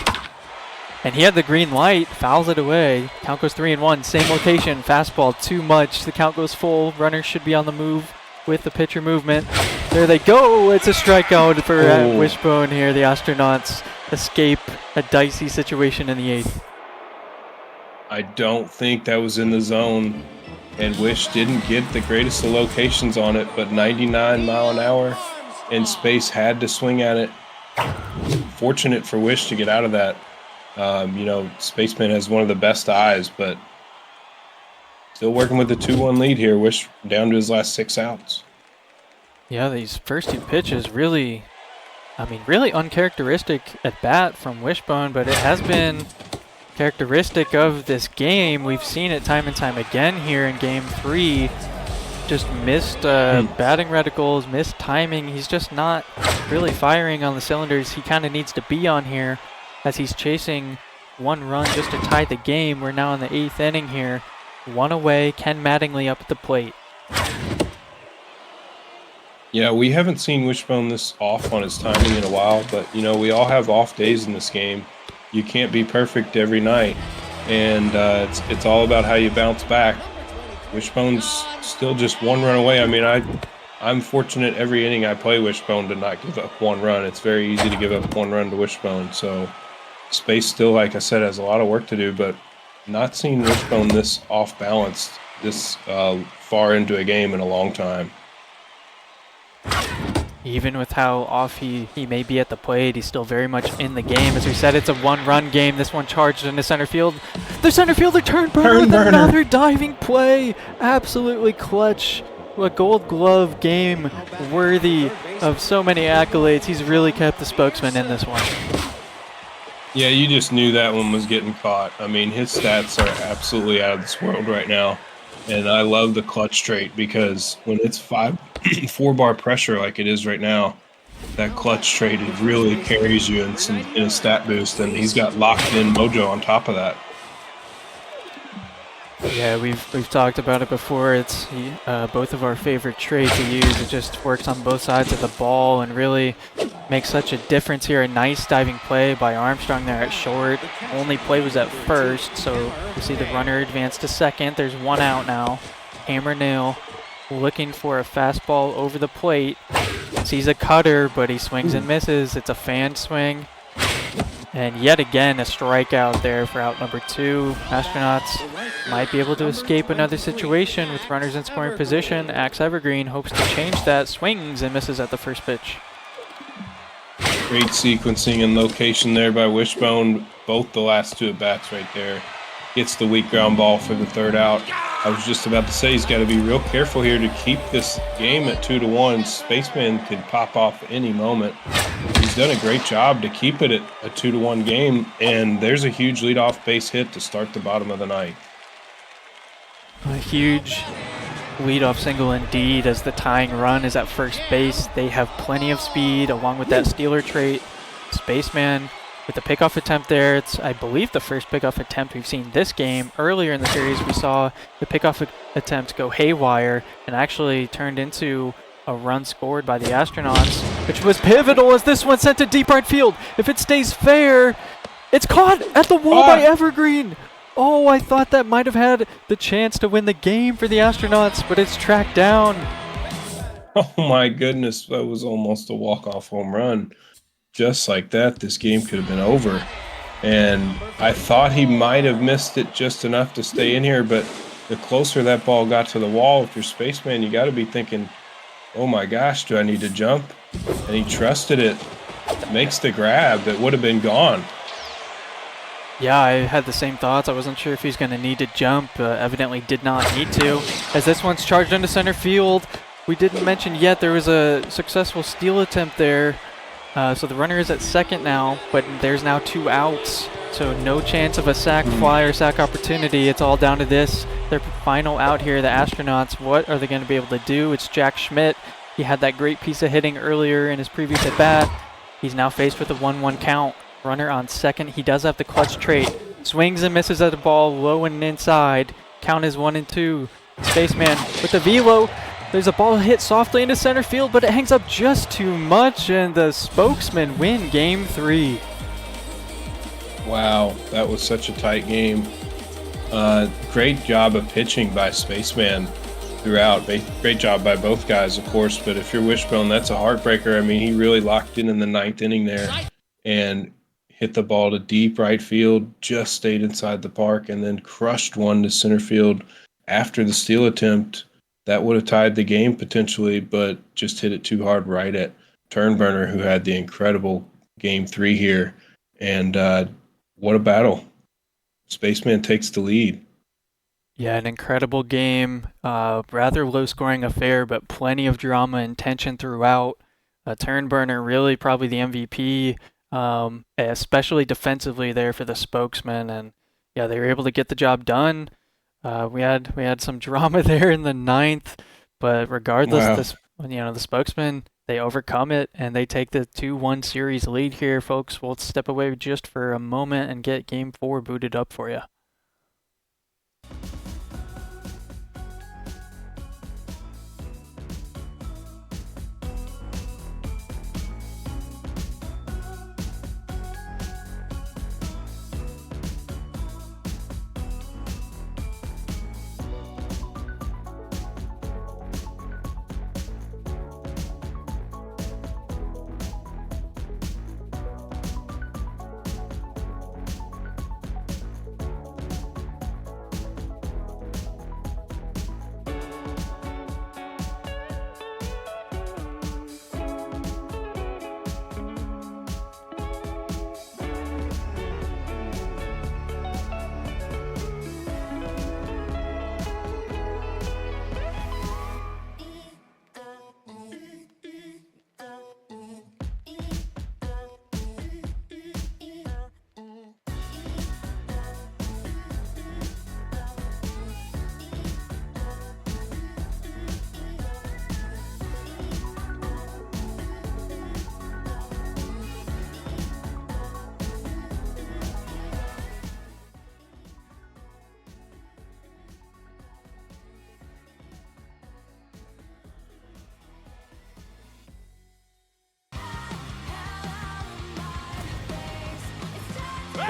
And he had the green light, fouls it away. Count goes 3-1, same location, fastball too much. The count goes full. Runners should be on the move with the pitcher movement. There they go. It's a strikeout for Wishbone here. The Astronauts escape a dicey situation in the 8th. I don't think that was in the zone, and Wish didn't get the greatest of locations on it, but 99 mile an hour, and Space had to swing at it. Fortunate for Wish to get out of that. You know, Spaceman has one of the best eyes, but still working with the 2-1 lead here. Wish down to his last 6 outs. Yeah, these first 2 pitches really uncharacteristic at bat from Wishbone, but it has been characteristic of this game. We've seen it time and time again here in Game 3. Just missed batting reticles, missed timing. He's just not really firing on the cylinders he kind of needs to be on here, as he's chasing 1 run just to tie the game. We're now in the 8th inning here. 1 away, Ken Mattingly up at the plate. Yeah, we haven't seen Wishbone this off on his timing in a while, but, you know, we all have off days in this game. You can't be perfect every night, and it's all about how you bounce back. Wishbone's still just one run away. I mean, I'm fortunate every inning I play Wishbone to not give up one run. It's very easy to give up one run to Wishbone. So Space still, like I said, has a lot of work to do, but not seeing Wishbone this off balanced this far into a game in a long time. Even with how off he may be at the plate, he's still very much in the game. As we said, it's a one-run game. This one charged into center field. The center fielder Turnberner with another diving play. Absolutely clutch. A Gold Glove game worthy of so many accolades. He's really kept the spokesman in this one. Yeah, you just knew that one was getting caught. I mean, his stats are absolutely out of this world right now. And I love the clutch trait because when it's 4-bar pressure like it is right now, that clutch trait, it really carries you in a stat boost, and he's got locked-in mojo on top of that. Yeah, we've talked about it before. It's both of our favorite traits to use. It just works on both sides of the ball and really makes such a difference here. A nice diving play by Armstrong there at short. Only play was at first, so you see the runner advance to second. There's one out now. Hammer nail looking for a fastball over the plate. Sees a cutter, but he swings and misses. It's a fan swing. And yet again, a strikeout there for out number 2. Astronauts might be able to escape another situation with runners in scoring position. Axe Evergreen hopes to change that. Swings and misses at the first pitch. Great sequencing and location there by Wishbone. Both the last 2 at-bats right there. Gets the weak ground ball for the 3rd out. I was just about to say he's got to be real careful here to keep this game at 2-1. Spaceman could pop off any moment. He's done a great job to keep it at a 2-1 game, and there's a huge leadoff base hit to start the bottom of the 9th. A huge leadoff single indeed, as the tying run is at first base. They have plenty of speed along with that stealer trait. Spaceman with the pickoff attempt there. It's, I believe, the first pickoff attempt we've seen this game. Earlier in the series, we saw the pickoff attempt go haywire and actually turned into a run scored by the Astronauts, which was pivotal as this one sent to deep right field. If it stays fair, it's caught at the wall by Evergreen. Oh, I thought that might have had the chance to win the game for the Astronauts, but it's tracked down. Oh my goodness, that was almost a walk-off home run. Just like that, this game could have been over. And I thought he might have missed it just enough to stay in here, but the closer that ball got to the wall, if you're Spaceman, you got to be thinking, oh my gosh, do I need to jump? And he trusted it, makes the grab that would have been gone. Yeah, I had the same thoughts. I wasn't sure if he's going to need to jump. Evidently did not need to. As this one's charged into center field, we didn't mention yet there was a successful steal attempt there. So the runner is at second now, but there's now 2 outs. So no chance of a sac fly or sac opportunity. It's all down to this. Their final out here, the Astronauts. What are they going to be able to do? It's Jack Schmidt. He had that great piece of hitting earlier in his previous at-bat. He's now faced with a 1-1 count. Runner on second. He does have the clutch trait. Swings and misses at the ball low and inside. Count is 1-2. Spaceman with the velo. There's a ball hit softly into center field, but it hangs up just too much, and the Spokesmen win Game 3. Wow, that was such a tight game. Great job of pitching by Spaceman throughout. Great job by both guys, of course, but if you're Wishbone, that's a heartbreaker. I mean, he really locked in the 9th inning there and hit the ball to deep right field, just stayed inside the park, and then crushed one to center field after the steal attempt. That would have tied the game potentially, but just hit it too hard right at Turnberner, who had the incredible Game 3 here. And what a battle. Spaceman takes the lead. Yeah, an incredible game. Rather low-scoring affair, but plenty of drama and tension throughout. Turnberner really probably the MVP, especially defensively there for the Spokesmen. And yeah, they were able to get the job done. We had some drama there in the 9th, but regardless, the Spokesmen, they overcome it and they take the 2-1 series lead here, folks. We'll step away just for a moment and get Game 4 booted up for you.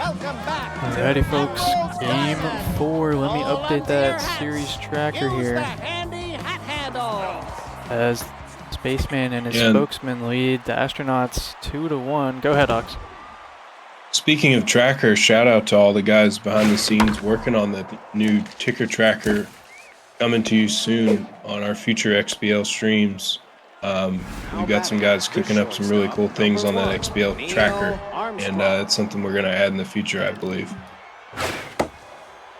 Alrighty, folks. Game 4. Let me update that series tracker here. As Spaceman and his spokesman lead the astronauts 2-1. Go ahead, Ox. Speaking of tracker, shout out to all the guys behind the scenes working on the new ticker tracker coming to you soon on our future XBL streams. We've got some guys cooking up some really cool things on that XBL tracker, and it's something we're going to add in the future, I believe.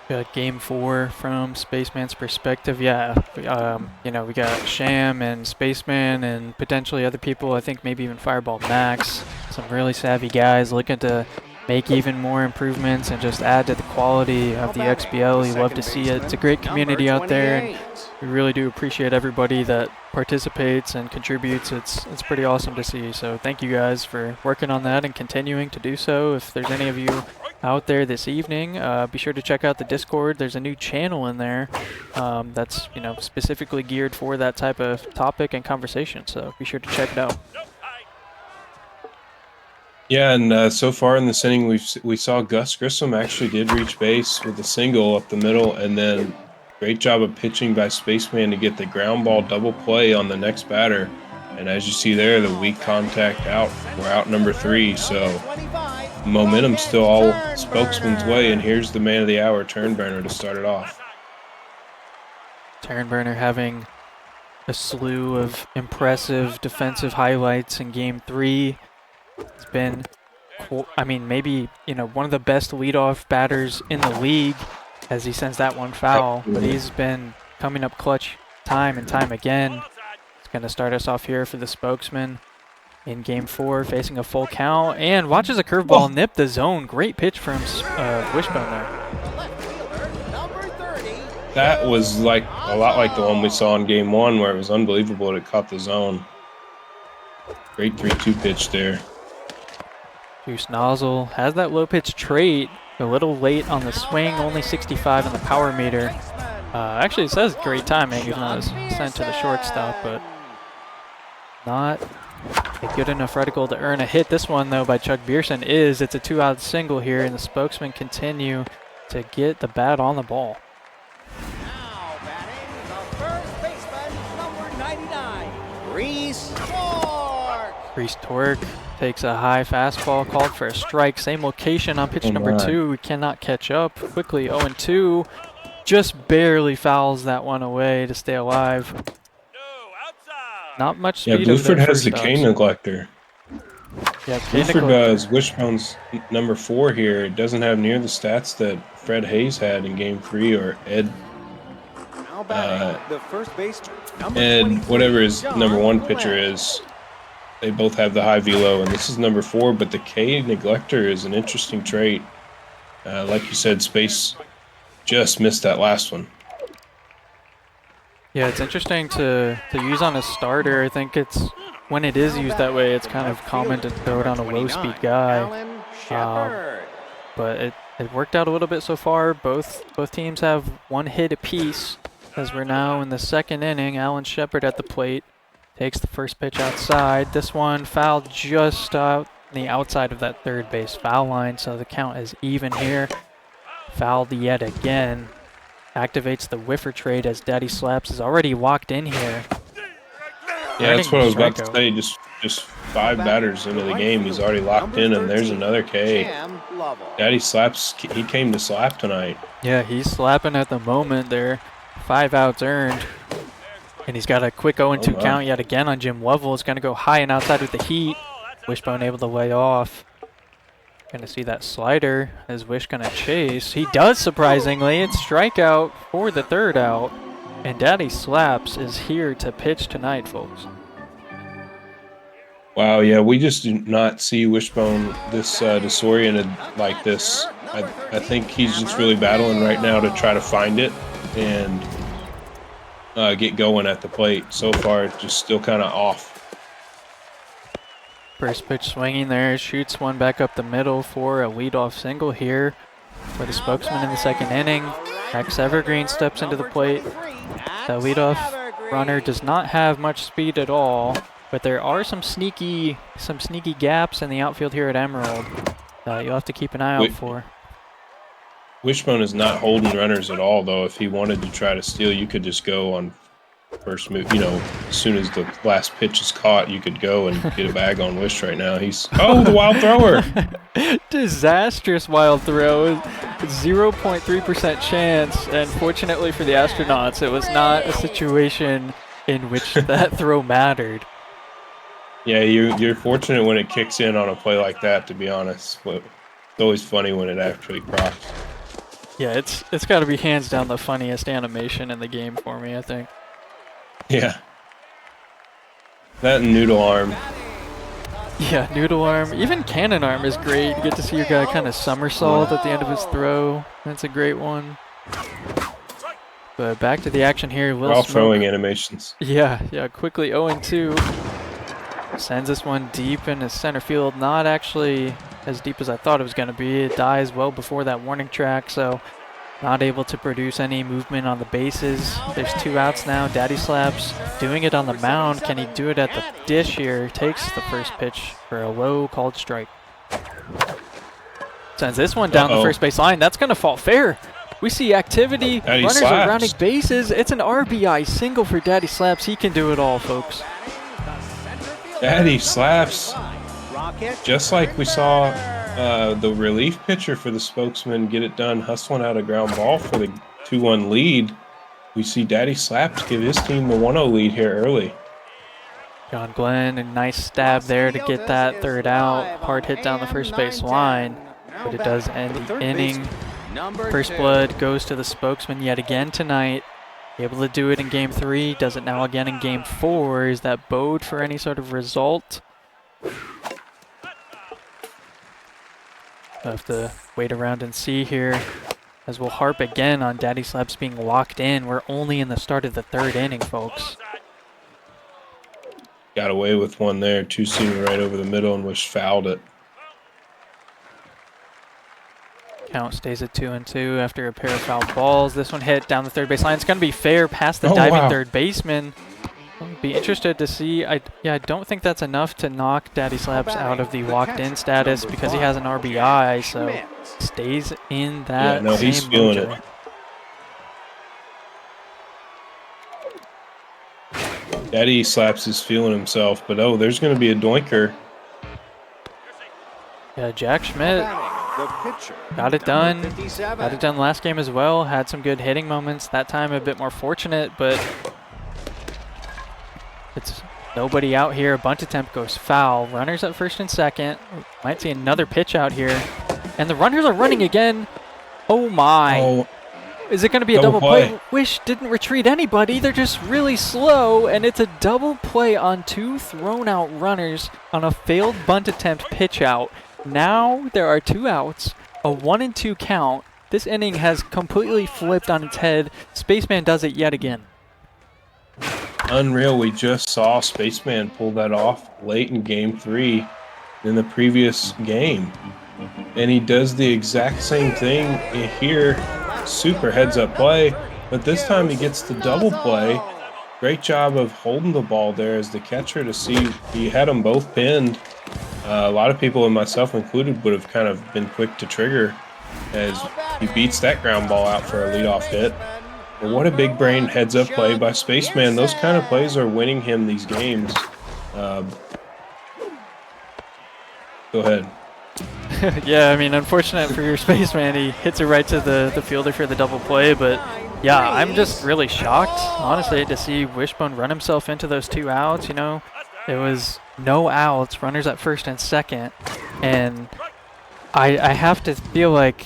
Got game 4 from Spaceman's perspective. Yeah, you know, we got Sham and Spaceman and potentially other people. I think maybe even Fireball Max. Some really savvy guys looking to make even more improvements and just add to the quality of the XBL. You love to see it. It's a great community out there, and we really do appreciate everybody that participates and contributes. It's pretty awesome to see. So thank you guys for working on that and continuing to do so. If there's any of you out there this evening, be sure to check out the Discord. There's a new channel in there that's, you know, specifically geared for that type of topic and conversation. So be sure to check it out. Yeah, and so far in this inning, we saw Gus Grissom actually did reach base with a single up the middle, and then great job of pitching by Spaceman to get the ground ball double play on the next batter. And as you see there, the weak contact out. We're out number 3, so momentum still all Spokesman's way, and here's the man of the hour, Turnburner, to start it off. Turnburner having a slew of impressive defensive highlights in Game 3. It's been, I mean, maybe, you know, one of the best leadoff batters in the league as he sends that one foul. But he's been coming up clutch time and time again. It's going to start us off here for the Spokesman in Game 4, facing a full count. And watches a curveball nip the zone. Great pitch from Wishbone there. That was like a lot like the one we saw in Game 1 where it was unbelievable that it caught the zone. Great 3-2 pitch there. Juice Nozzle has that low pitch trait, a little late on the swing, only 65 on the power meter. Actually, it says great timing, even though it was sent to the shortstop, but not a good enough reticle to earn a hit. This one, though, by Chuck Beerson is. It's a 2-out single here, and the Spokesman continue to get the bat on the ball. Now batting the first baseman, number 99, Reese Torque. Reese Torque takes a high fastball, called for a strike. Same location on pitch number 2. We cannot catch up. Quickly 0-2. Just barely fouls that one away to stay alive. Not much speed. Yeah, Bluford has the K neglector. Yeah, Bluford does. Wishbone's number 4 here. It doesn't have near the stats that Fred Hayes had in Game 3 or Ed. The first baseman, Ed, whatever his number 1 pitcher is. They both have the high velo, and this is number 4, but the K neglector is an interesting trait. Like you said, Space just missed that last one. Yeah, it's interesting to use on a starter. I think it's, when it is used that way, it's kind of common to throw it on a low-speed guy. But it worked out a little bit so far. Both teams have 1 hit apiece, as we're now in the 2nd inning. Alan Shepard at the plate. Takes the first pitch outside. This one fouled just out the outside of that third base foul line, so the count is even here. Fouled yet again. Activates the whiffer trade as Daddy Slaps is already locked in here. Yeah, that's what I was about to say. Just 5 batters into the game, he's already locked in, and there's another K. Daddy Slaps, he came to slap tonight. Yeah, he's slapping at the moment there. 5 outs earned. And he's got a quick 0-2 count yet again on Jim Lovell. It's going to go high and outside with the heat. Wishbone able to lay off. Going to see that slider. Is Wish going to chase? He does, surprisingly. It's strikeout for the 3rd out. And Daddy Slaps is here to pitch tonight, folks. Wow, yeah, we just do not see Wishbone this disoriented like this. I think he's just really battling right now to try to find it and get going at the plate. So far, it's just still kind of off. First pitch swinging there, shoots one back up the middle for a leadoff single here for the Spokesman in the 2nd inning. Max Evergreen steps into the plate. The leadoff runner does not have much speed at all, but there are some sneaky gaps in the outfield here at Emerald. you'll have to keep an eye out for. Wishbone is not holding runners at all, though. If he wanted to try to steal, you could just go on first move. You know, as soon as the last pitch is caught, you could go and get a bag on Wish right now. He's the wild thrower. Disastrous wild throw. 0.3% chance, and fortunately for the astronauts, it was not a situation in which that throw mattered. Yeah, you're fortunate when it kicks in on a play like that, to be honest. But it's always funny when it actually procs. Yeah, it's got to be hands down the funniest animation in the game for me, I think. Yeah. That and noodle arm. Yeah, noodle arm. Even cannon arm is great. You get to see your guy kind of somersault at the end of his throw. That's a great one. But back to the action here. We're all throwing animations. Yeah, quickly 0-2. Sends this one deep into center field. Not actually as deep as I thought it was going to be. It dies well before that warning track, so not able to produce any movement on the bases. There's 2 outs now. Daddy Slaps doing it on the mound. Can he do it at the dish here? Takes the first pitch for a low called strike. Sends this one down the first base line. That's going to fall fair. We see activity. Daddy Runners Slaps are rounding bases. It's an RBI single for Daddy Slaps. He can do it all, folks. Daddy Slaps. Just like we saw the relief pitcher for the Spokesman get it done, hustling out a ground ball for the 2-1 lead. We see Daddy Slaps give his team the 1-0 lead here early. John Glenn, a nice stab there to get that third out. Hard hit down the first base line, but it does end the inning. First blood goes to the Spokesman yet again tonight. Able to do it in Game 3, does it now again in Game 4. Is that bode for any sort of result? We'll have to wait around and see here, as we'll harp again on Daddy Slaps being locked in. We're only in the start of the 3rd inning, folks. Got away with one there, 2-seamer right over the middle, and Wish fouled it. Count stays at 2-2 after a pair of foul balls. This one hit down the third base line. It's going to be fair past the diving third baseman. I'll be interested to see. I don't think that's enough to knock Daddy Slaps out of the locked-in status because he has an RBI, so stays in that. Yeah, no, he's feeling it. Daddy Slaps is feeling himself, but there's going to be a doinker. Yeah, Jack Schmidt got it done. Got it done last game as well. Had some good hitting moments. That time a bit more fortunate, but it's nobody out here. Bunt attempt goes foul. Runners at first and second. Might see another pitch out here. And the runners are running again. Oh my. Is it going to be a double play? Wish didn't retreat anybody. They're just really slow, and it's a double play on 2 thrown out runners on a failed bunt attempt pitch out. Now there are 2 outs, a 1-2 count. This inning has completely flipped on its head. Spaceman does it yet again. Unreal. We just saw Spaceman pull that off late in Game 3 in the previous game. And he does the exact same thing here. Super heads-up play, but this time he gets the double play. Great job of holding the ball there as the catcher to see. He had them both pinned. A lot of people, and myself included, would have kind of been quick to trigger as he beats that ground ball out for a leadoff hit. But what a big brain heads-up play by Spaceman. Those kind of plays are winning him these games. Go ahead. Yeah, I mean, unfortunate for your Spaceman, he hits it right to the fielder for the double play, but yeah, I'm just really shocked, honestly, to see Wishbone run himself into those 2 outs. You know, it was no outs, runners at first and second, and I have to feel like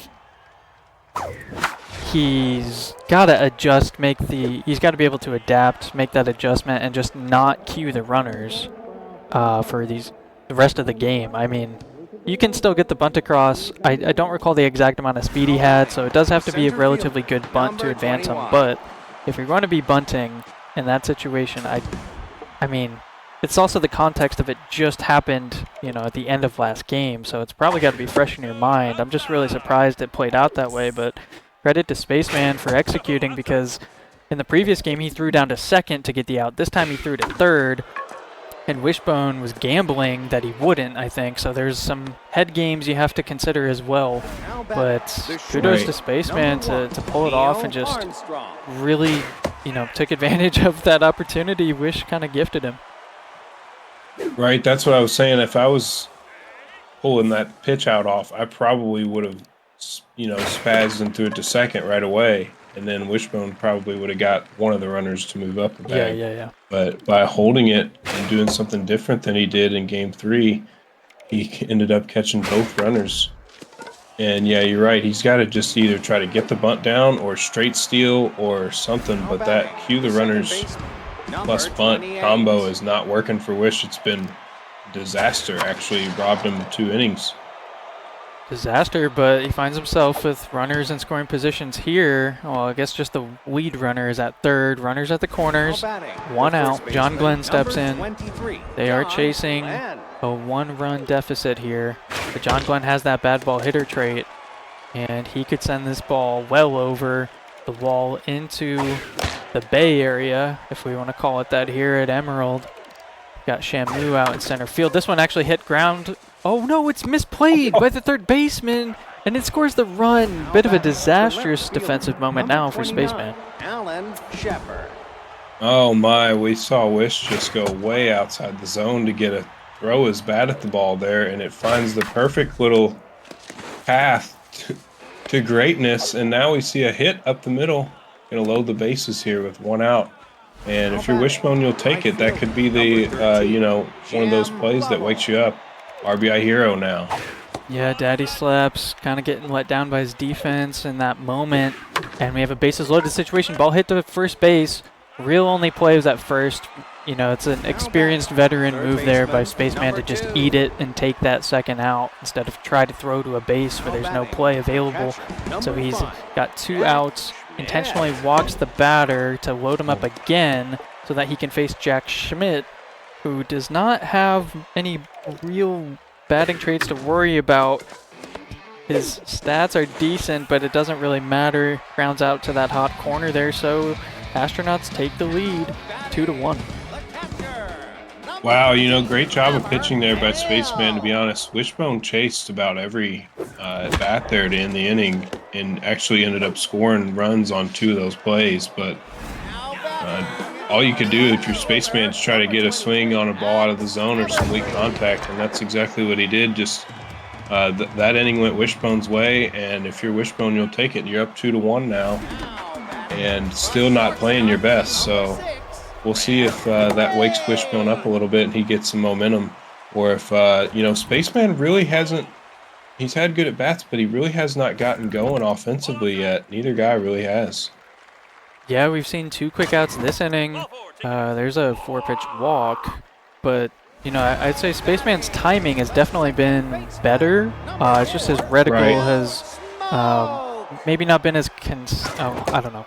he's got to adjust, he's got to be able to adapt, make that adjustment, and just not cue the runners for the rest of the game. I mean, you can still get the bunt across. I don't recall the exact amount of speed he had, so it does have to be a relatively good bunt to advance him. But if you're going to be bunting in that situation, I mean, it's also the context of it just happened, you know, at the end of last game, so it's probably got to be fresh in your mind. I'm just really surprised it played out that way, but credit to Spaceman for executing, because in the previous game he threw down to second to get the out. This time he threw to third. And Wishbone was gambling that he wouldn't, I think. So there's some head games you have to consider as well. But kudos to Spaceman to pull it off and just really, you know, took advantage of that opportunity Wish kind of gifted him. Right, that's what I was saying. If I was pulling that pitch out off, I probably would have, you know, spazzed and threw it to second right away. And then Wishbone probably would have got one of the runners to move up the bag. Yeah. But by holding it and doing something different than he did in Game 3, he ended up catching both runners. And yeah, you're right. He's got to just either try to get the bunt down or straight steal or something. But that cue the runners plus bunt combo is not working for Wish. It's been disaster. Actually robbed him of 2 innings. Disaster, but he finds himself with runners in scoring positions here. Well, I guess just the lead runner is at third. Runners at the corners. 1 out. John Glenn steps in. They are chasing a 1-run deficit here. But John Glenn has that bad ball hitter trait, and he could send this ball well over the wall into the Bay Area, if we want to call it that, here at Emerald. Got Shamu out in center field. This one actually hit ground. Oh no, it's misplayed by the third baseman, and it scores the run. Bit of a disastrous defensive moment now for Spaceman. Oh my, we saw Wish just go way outside the zone to throw his bat at the ball there, and it finds the perfect little path to greatness, and now we see a hit up the middle. Gonna load the bases here with 1 out. And if you're Wishbone, you'll take it. That could be the, you know, one of those plays that wakes you up. RBI hero now. Yeah, Daddy Slaps kind of getting let down by his defense in that moment. And we have a bases loaded situation. Ball hit to first base. Real only play was at first. You know, it's an experienced veteran move there by Spaceman to just eat it and take that second out instead of try to throw to a base where there's no play available. So he's got 2 outs. Intentionally walks the batter to load him up again so that he can face Jack Schmidt, who does not have any real batting traits to worry about. His stats are decent, but it doesn't really matter. Grounds out to that hot corner there, so Astronauts take the lead 2-1. Wow, you know, great job of pitching there by Spaceman, to be honest. Wishbone chased about every bat there to end the inning and actually ended up scoring runs on 2 of those plays. But all you could do if you're Spaceman is try to get a swing on a ball out of the zone or some weak contact, and that's exactly what he did. Just that inning went Wishbone's way, and if you're Wishbone, you'll take it. You're up 2-1 now and still not playing your best. So we'll see if that wakes Wishbone up a little bit and he gets some momentum, or if, you know, Spaceman really hasn't, he's had good at bats, but he really has not gotten going offensively yet. Neither guy really has. Yeah, we've seen 2 quick outs this inning. There's a 4-pitch walk, but, you know, I'd say Spaceman's timing has definitely been better. It's just his reticle has maybe not been as, I don't know.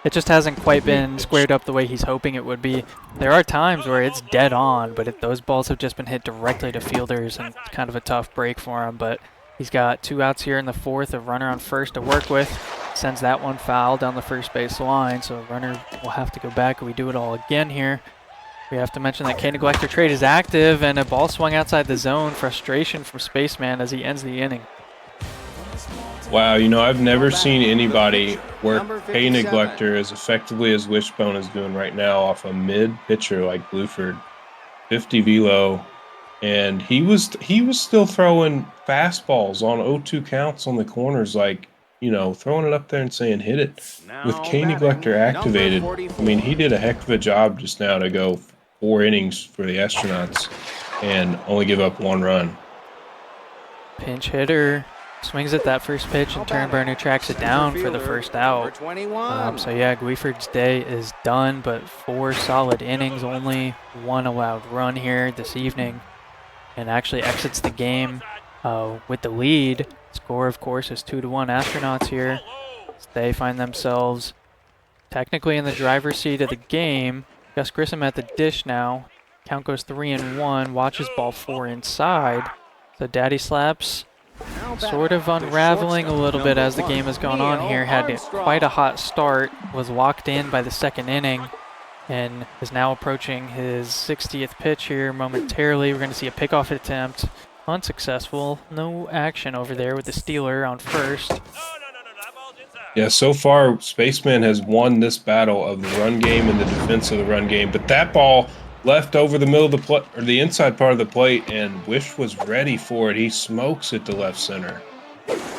It just hasn't quite been squared up the way he's hoping it would be. There are times where it's dead on, but those balls have just been hit directly to fielders, and it's kind of a tough break for him. But he's got 2 outs here in the 4th, a runner on first to work with. Sends that one foul down the first base line, so the runner will have to go back, and we do it all again here. We have to mention that K-Neglector trade is active, and a ball swung outside the zone. Frustration from Spaceman as he ends the inning. Wow, you know, I've never seen anybody work K-Neglector as effectively as Wishbone is doing right now off a mid-pitcher like Bluford. 50 velo, and he was still throwing fastballs on 0-2 counts on the corners, like, you know, throwing it up there and saying hit it. With K-Neglector activated, I mean, he did a heck of a job just now to go 4 innings for the Astronauts and only give up 1 run. Pinch hitter swings at that first pitch, and Turnburner tracks it down for the first out. So yeah, Guiford's day is done, but 4 solid innings, only 1 allowed run here this evening, and actually exits the game with the lead. Score, of course, is 2-1 Astronauts here. They find themselves technically in the driver's seat of the game. Gus Grissom at the dish now. Count goes 3-1. Watches ball 4 inside. So Daddy Slaps sort of unraveling a little bit as the game has gone on here. Had quite a hot start. Was locked in by the 2nd inning. and is now approaching his 60th pitch here momentarily. We're going to see a pickoff attempt. Unsuccessful. No action over there with the stealer on first. Yeah, so far, Spaceman has won this battle of the run game and the defense of the run game. But that ball left over the middle of the plate, or the inside part of the plate, and Wish was ready for it. He smokes it to left center.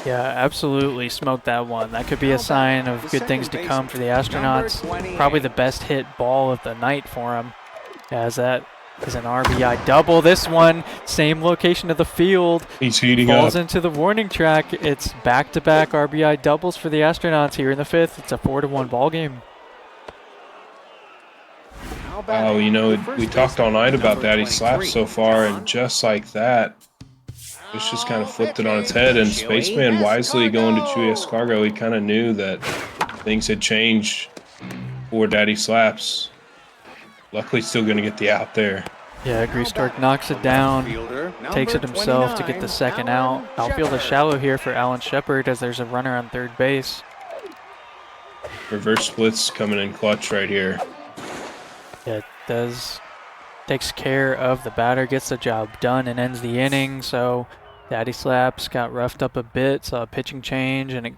Yeah, absolutely smoked that one. That could be a sign of good things to come for the Astronauts. Probably the best hit ball of the night for him, as that is an RBI double. This one, same location of the field. He's heating falls up. into the warning track. It's back-to-back RBI doubles for the Astronauts here in the 5th. It's a 4-1 ball game. Oh, you know, we talked all night about Daddy Slap so far, and just like that, Wish just kind of flipped it on its head, and Spaceman wisely going to Chewy Escargo. He kind of knew that things had changed for Daddy Slaps. Luckily, still going to get the out there. Yeah, Greastork knocks it down, takes it himself to get the second out. Outfield is shallow here for Alan Shepard as there's a runner on third base. Reverse splits coming in clutch right here. Yeah, it does. Takes care of the batter, gets the job done, and ends the inning. So Daddy Slaps got roughed up a bit, saw a pitching change, and it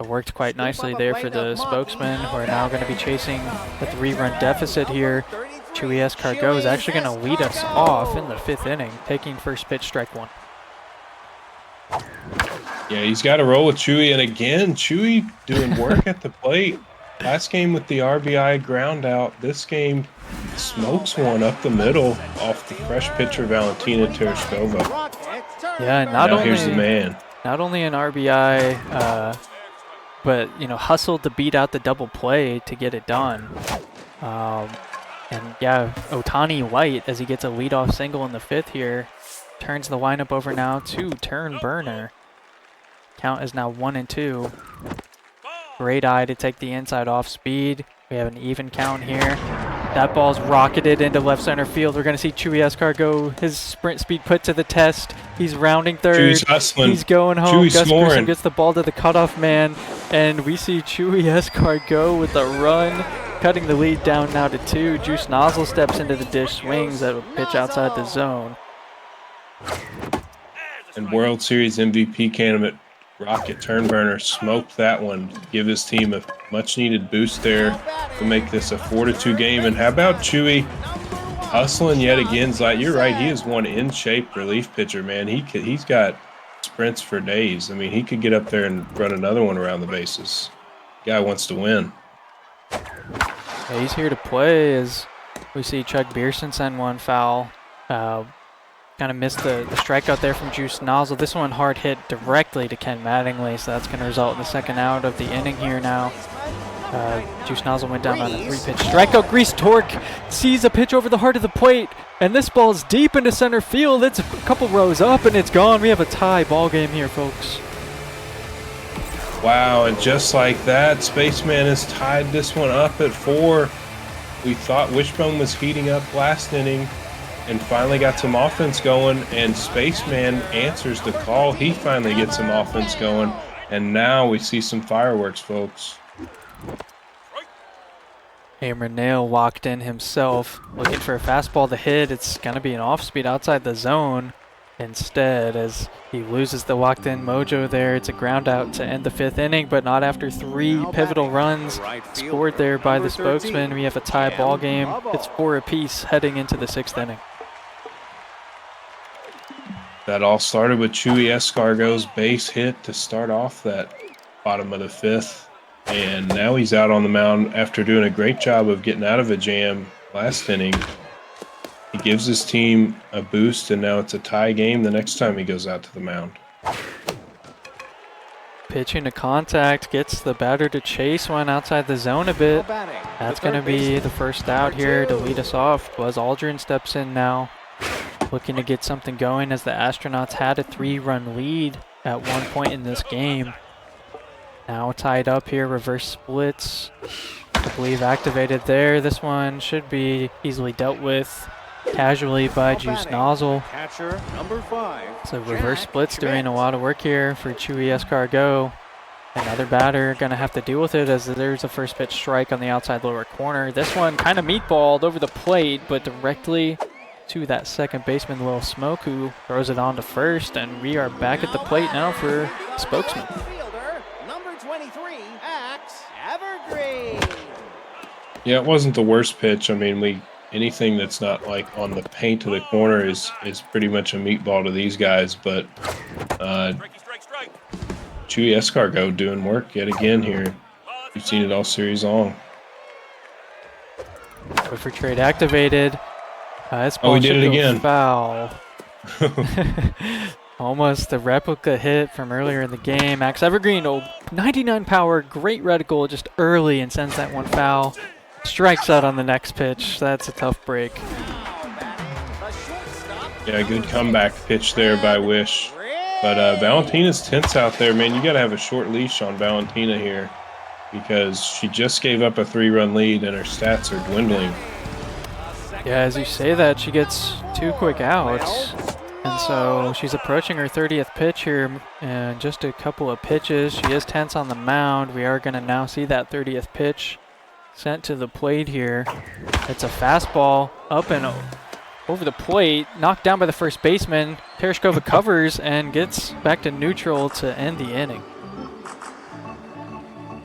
worked quite nicely there for the spokesman, who are now going to be chasing the 3-run deficit here. Chewy Escargo is actually going to lead us off in the 5th inning, taking first pitch, strike 1. Yeah, he's got to roll with Chewy, and again, Chewy doing work at the plate. Last game with the RBI ground out. This game smokes one up the middle off the fresh pitcher Valentina Tereshkova. Yeah, and here's the man. Not only an RBI, but hustled to beat out the double play to get it done. And yeah, Otani White, as he gets a leadoff single in the 5th here, turns the lineup over now to Turn Burner. Count is now 1-2. Great eye to take the inside off speed. We have an even count here. That ball's rocketed into left center field. We're going to see Chewy Escargo, his sprint speed put to the test. He's rounding third. Chewy's hustling. He's going home. Chewy's Gus scoring. Grissom gets the ball to the cutoff man. And we see Chewy Escargo with a run, cutting the lead down now to 2. Juice Nozzle steps into the dish, swings at a pitch outside the zone. And World Series MVP candidate Rocket Turnburner smoked that one, give his team a much-needed boost there to make this a 4-2 game. And how about Chewy hustling yet again? You're right, he is one in-shape relief pitcher, man. He's got sprints for days. I mean, he could get up there and run another one around the bases. Guy wants to win. Yeah, he's here to play as we see Chuck Beerson send one foul. Kind of missed the strikeout there from Juice Nozzle. This one hard hit directly to Ken Mattingly, so that's going to result in the second out of the inning here now. Juice Nozzle went down on a 3-pitch strikeout. Greastork sees a pitch over the heart of the plate, and this ball is deep into center field. It's a couple rows up, and it's gone. We have a tie ball game here, folks. Wow, and just like that, Spaceman has tied this one up at 4. We thought Wishbone was heating up last inning and finally got some offense going, and Spaceman answers the call. He finally gets some offense going, and now we see some fireworks, folks. Hammer Nail walked in himself, looking for a fastball to hit. It's going to be an off-speed outside the zone instead, as he loses the walked-in mojo there. It's a ground out to end the 5th inning, but not after 3 pivotal runs scored there by the spokesman. We have a tie ball game. It's 4 apiece heading into the 6th inning. That all started with Chewy Escargo's base hit to start off that bottom of the 5th. And now he's out on the mound after doing a great job of getting out of a jam last inning. He gives his team a boost, and now it's a tie game the next time he goes out to the mound. Pitching to contact, gets the batter to chase one outside the zone a bit. That's going to be the first out here to lead us off. Buzz Aldrin steps in now, looking to get something going as the Astronauts had a 3-run lead at one point in this game. Now tied up here, reverse splits, I believe activated there. This one should be easily dealt with casually by Juice Nozzle. So reverse splits doing a lot of work here for Chewy Escargo Another batter going to have to deal with it as there's a first pitch strike on the outside lower corner. This one kind of meatballed over the plate, but directly to that second baseman, Lil Smoke, who throws it on to first, and we are back at the plate now for Spokesman. Fielder, number 23, Axe Evergreen. Yeah, it wasn't the worst pitch. I mean, anything that's not like on the paint of the corner is pretty much a meatball to these guys, but Chewy Escargot doing work yet again here. You've seen it all series long. For trade activated. This ball we did it again. Foul. Almost the replica hit from earlier in the game. Axe Evergreen, 99 power, great reticle just early and sends that one foul. Strikes out on the next pitch. That's a tough break. Yeah, good comeback pitch there by Wish. But Valentina's tense out there, man. You got to have a short leash on Valentina here because she just gave up a 3-run lead and her stats are dwindling. Yeah, as you say that, she gets 2 quick outs. And so she's approaching her 30th pitch here and just a couple of pitches. She is tense on the mound. We are going to now see that 30th pitch sent to the plate here. It's a fastball up and over the plate, knocked down by the first baseman. Tereshkova covers and gets back to neutral to end the inning.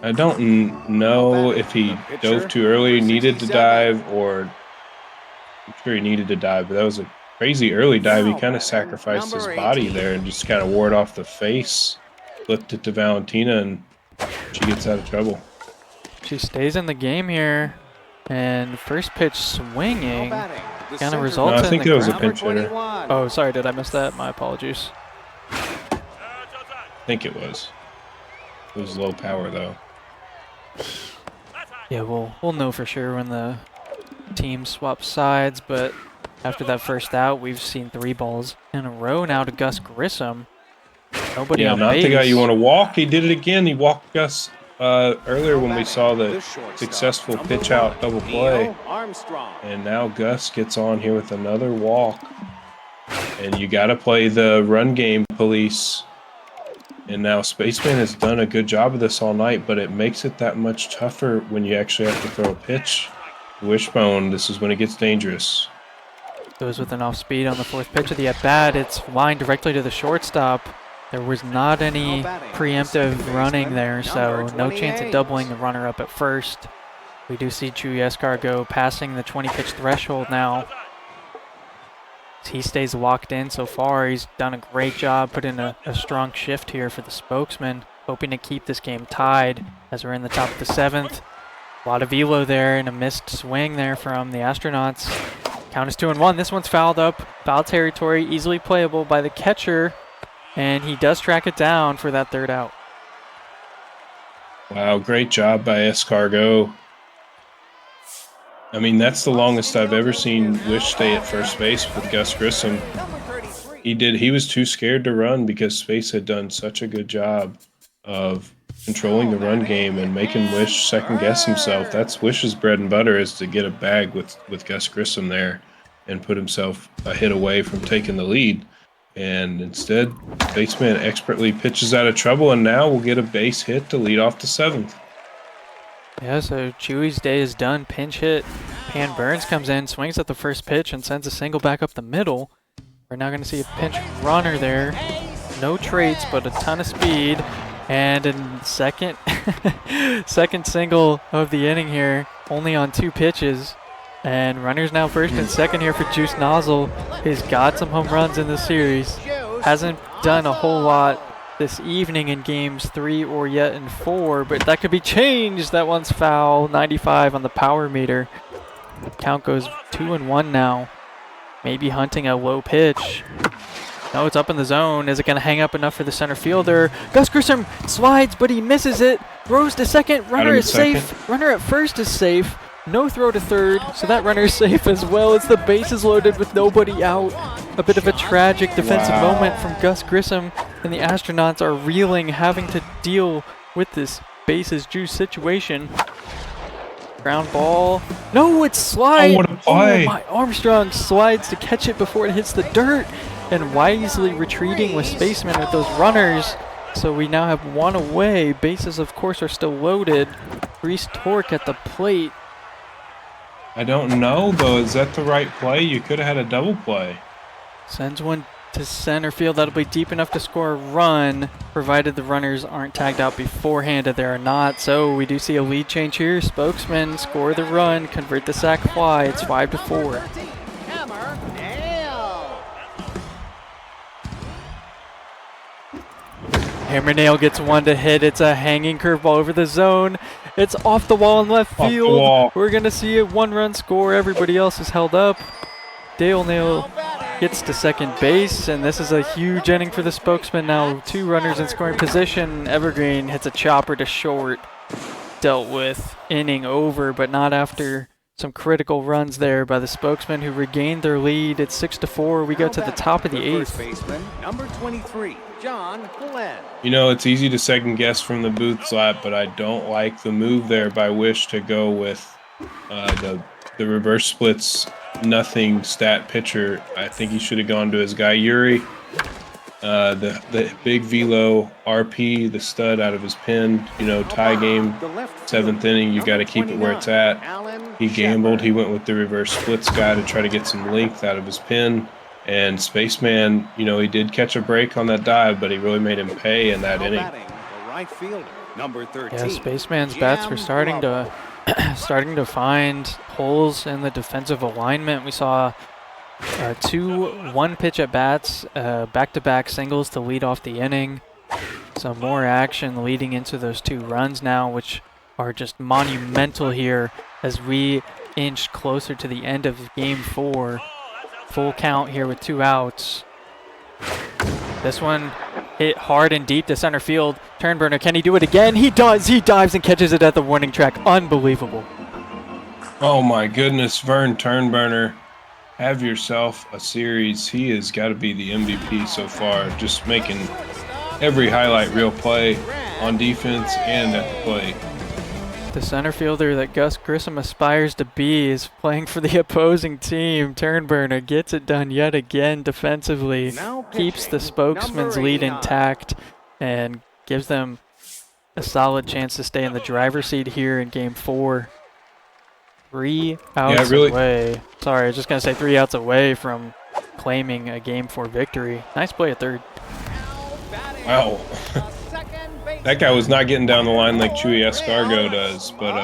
I don't know if he dove too early, needed to dive, or I'm sure he needed to dive, but that was a crazy early dive. He kind of sacrificed his body there and just kind of wore it off the face, flipped it to Valentina, and she gets out of trouble. She stays in the game here, and first pitch swinging kind of results in I think the that was a pinch hitter. Oh, sorry, did I miss that? My apologies. I think it was. It was low power, though. Yeah, we'll know for sure when the team swaps sides, but after that first out, we've seen 3 balls in a row now to Gus Grissom. Nobody on not base. the guy you want to walk. He did it again. He walked Gus earlier when we saw the successful pitch out double play. And now Gus gets on here with another walk. And you got to play the run game police. And now Spaceman has done a good job of this all night, but it makes it that much tougher when you actually have to throw a pitch. Wishbone, this is when it gets dangerous. Goes with an off speed on the 4th pitch of the at-bat. It's lined directly to the shortstop. There was not any preemptive running there, so no chance of doubling the runner up at first. We do see Chewy Escargot passing the 20-pitch threshold now. He stays locked in so far. He's done a great job, put in a strong shift here for the Spokesman, hoping to keep this game tied as we're in the top of the 7th. A lot of velo there and a missed swing there from the Astronauts. Count is 2-1. This one's fouled up. Foul territory, easily playable by the catcher. And he does track it down for that 3rd out. Wow, great job by Escargot. I mean, that's the longest I've ever seen Wish stay at first base with Gus Grissom. He was too scared to run because Space had done such a good job of controlling the run game and making Wish second guess himself. That's Wish's bread and butter, is to get a bag with Gus Grissom there and put himself a hit away from taking the lead. And instead, Baseman expertly pitches out of trouble, and now we'll get a base hit to lead off the 7th. Yeah, so Chewy's day is done. Pinch hit. Pan Burns comes in, swings at the first pitch, and sends a single back up the middle. We're now going to see a pinch runner there. No traits, but a ton of speed. And in second single of the inning here, only on 2 pitches. And runners now first and second here for Juice Nozzle. He's got some home runs in this series. Hasn't done a whole lot this evening in games 3 or yet in 4, but that could be changed. That one's foul. 95 on the power meter. Count goes 2-1 now. Maybe hunting a low pitch. No, it's up in the zone. Is it going to hang up enough for the center fielder? Gus Grissom slides, but he misses it. Throws to second. Runner is safe. Runner at first is safe. No throw to third, so that runner is safe as well as the base is loaded with nobody out. A bit of a tragic defensive moment from Gus Grissom, and the Astronauts are reeling, having to deal with this bases juice situation. Ground ball. No, it's slide. Oh, what a play. Oh, my Armstrong slides to catch it before it hits the dirt, and wisely retreating with Spaceman with those runners. So we now have one away. Bases, of course, are still loaded. Grease Torque at the plate. I don't know, though. Is that the right play? You could have had a double play. Sends one to center field. That'll be deep enough to score a run, provided the runners aren't tagged out beforehand, and they are not. So we do see a lead change here. Spokesman score the run, convert the sac fly. It's 5-4. Hammer, nail. Hammer Nail gets one to hit. It's a hanging curveball over the zone. It's off the wall in left field. We're going to see a one-run score. Everybody else is held up. Dale Nail gets to second base, and this is a huge inning for the Spokesman. Now 2 runners in scoring position. Evergreen hits a chopper to short. Dealt with. Inning over, but not after some critical runs there by the Spokesman, who regained their lead. It's 6-4. We go to the top of the 8th. Baseman, number 23, John Glenn. You know, it's easy to second guess from the booth slap, but I don't like the move there by Wish to go with the reverse splits, nothing stat pitcher. I think he should have gone to his guy Yuri. The big velo RP, the stud out of his pin, you know, tie game, 7th inning, you got to keep it where it's at. He gambled. He went with the reverse splits guy to try to get some length out of his pin. And Spaceman, you know, he did catch a break on that dive, but he really made him pay in that inning. Yeah, Spaceman's bats were starting to find holes in the defensive alignment. We saw 2 one-pitch at-bats, back-to-back singles to lead off the inning. Some more action leading into those 2 runs now, which are just monumental here as we inch closer to the end of Game 4. Full count here with 2 outs. This one hit hard and deep to center field. Turnburner, can he do it again? He does. He dives and catches it at the warning track. Unbelievable. Oh my goodness, Vern Turnburner. Have yourself a series. He has got to be the MVP so far. Just making every highlight reel play on defense and at the plate. The center fielder that Gus Grissom aspires to be is playing for the opposing team. Turnburner gets it done yet again defensively, keeps the Spokesman's lead intact, and gives them a solid chance to stay in the driver's seat here in Game 4. 3 outs away. Sorry, I was just going to say 3 outs away from claiming a Game 4 victory. Nice play at third. Wow. That guy was not getting down the line like Chewy Escargo does, but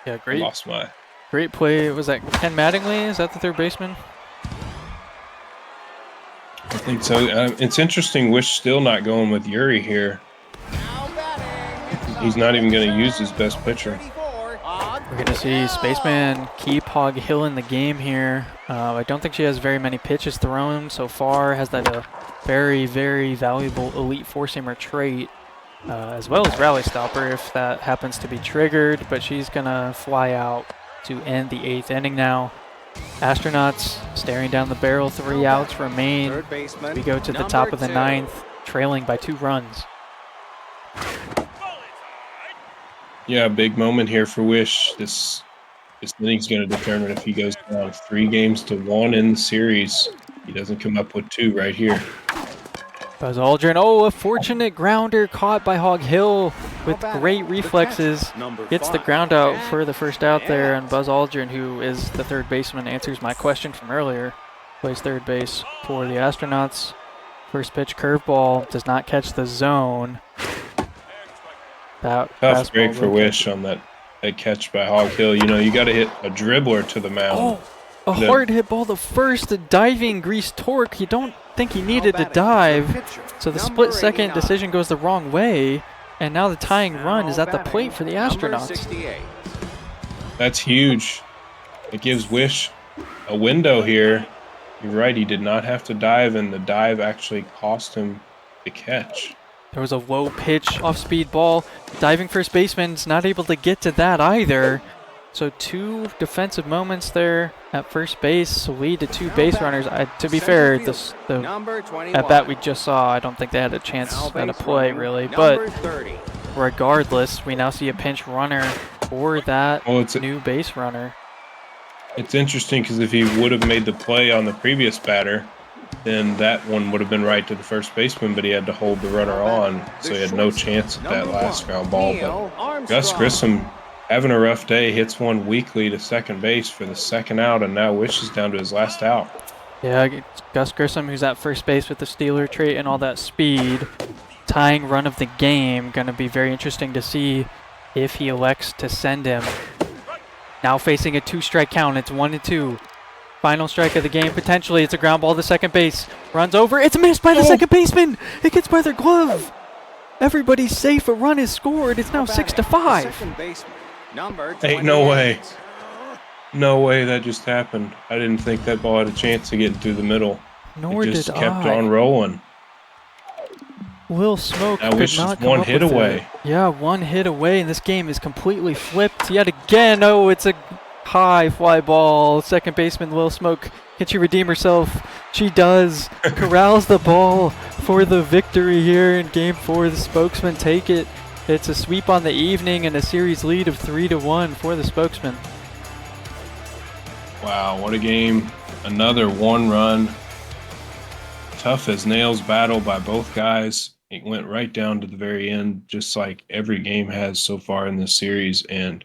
yeah, great. Lost my. Great play. Was that Ken Mattingly? Is that the third baseman? I think so. It's interesting. Wish still not going with Yuri here. He's not even going to use his best pitcher. We're going to see Spaceman keep Hog Hill in the game here. I don't think she has very many pitches thrown so far. Has that very, very valuable elite four-seamer trait, as well as rally stopper if that happens to be triggered. But she's going to fly out to end the 8th inning now. Astronauts staring down the barrel. 3 outs remain. We go to the top of the 9th, trailing by 2 runs. Yeah, big moment here for Wish. This inning's going to determine if he goes down 3-1 in the series. He doesn't come up with 2 right here. Buzz Aldrin, a fortunate grounder caught by Hog Hill with great reflexes. Gets the ground out for the first out there, and Buzz Aldrin, who is the third baseman, answers my question from earlier. Plays third base for the Astronauts. First pitch curveball does not catch the zone. Tough break for Wish on that catch by Hog Hill. You know, you got to hit a dribbler to the mound. A hard hit ball. The first diving Grease Torque. You don't think he needed to dive. So the split second decision goes the wrong way. And now the tying run is at the plate for the Astronauts. That's huge. It gives Wish a window here. You're right, he did not have to dive, and the dive actually cost him the catch. There was a low pitch off-speed ball. Diving first baseman's not able to get to that either. So 2 defensive moments there at first base lead to 2 base runners. To be fair, the at-bat we just saw, I don't think they had a chance at a play really. But regardless, we now see a pinch runner for that new base runner. It's interesting because if he would have made the play on the previous batter, then that one would have been right to the first baseman, but he had to hold the runner on, so he had no chance at that last ground ball. But Gus Grissom having a rough day, hits one weakly to second base for the second out, and now Wish is down to his last out. Yeah, Gus Grissom, who's at first base with the Steeler trait and all that speed, tying run of the game. Going to be very interesting to see if he elects to send him. Now facing a 2-strike count. It's 1-2. Final strike of the game. Potentially, it's a ground ball to second base. Runs over. It's missed by the second baseman. It gets by their glove. Everybody's safe. A run is scored. It's now 6-5. Ain't no way. No way that just happened. I didn't think that ball had a chance of getting through the middle. Nor it just did kept I. on rolling. Will Smoke I could wish not just come one up hit with away. it. Yeah, one hit away, and this game is completely flipped yet again. Oh, it's a high fly ball. Second baseman Will Smoke, can she redeem herself? She does. Corrals the ball for the victory here in Game 4. The Spokesmen take it. It's a sweep on the evening and a series lead of 3-1 for the Spokesmen. Wow, what a game. Another one run. Tough as nails battle by both guys. It went right down to the very end, just like every game has so far in this series. And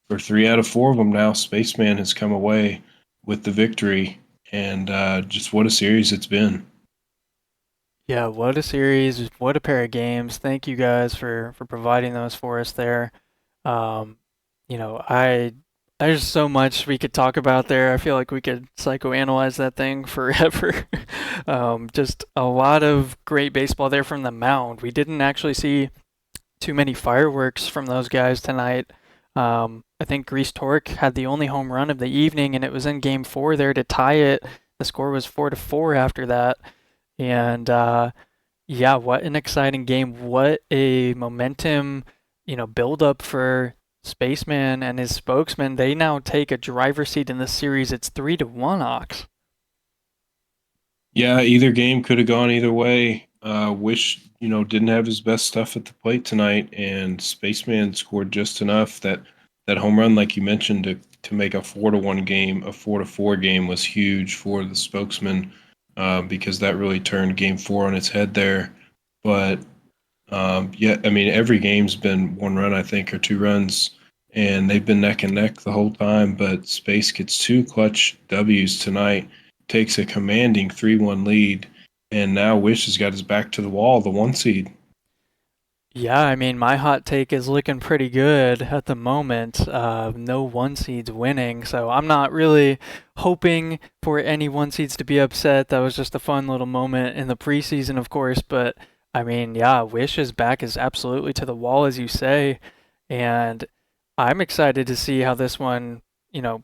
for 3 out of 4 of them now, Spaceman has come away with the victory. And just what a series it's been. Yeah, what a series. What a pair of games. Thank you guys for providing those for us there. There's so much we could talk about there. I feel like we could psychoanalyze that thing forever. Just a lot of great baseball there from the mound. We didn't actually see too many fireworks from those guys tonight. I think Grease Torque had the only home run of the evening, and it was in Game 4 there to tie it. The score was 4-4 after that. And what an exciting game. What a momentum, build up for Spaceman and his Spokesman. They now take a driver's seat in this series. It's 3-1, Ox. Yeah, either game could have gone either way. Wish, didn't have his best stuff at the plate tonight, and Spaceman scored just enough that home run, like you mentioned, to make a 4-1 game, a 4-4 game was huge for the Spokesman because that really turned Game 4 on its head there. But every game's been one run, I think, or 2 runs, and they've been neck and neck the whole time. But Space gets 2 clutch W's tonight, takes a commanding 3-1 lead, and now Wish has got his back to the wall, the 1 seed. Yeah, my hot take is looking pretty good at the moment. No 1 seeds winning, so I'm not really hoping for any 1 seeds to be upset. That was just a fun little moment in the preseason, of course, but Wish's back is absolutely to the wall, as you say, and I'm excited to see how this one,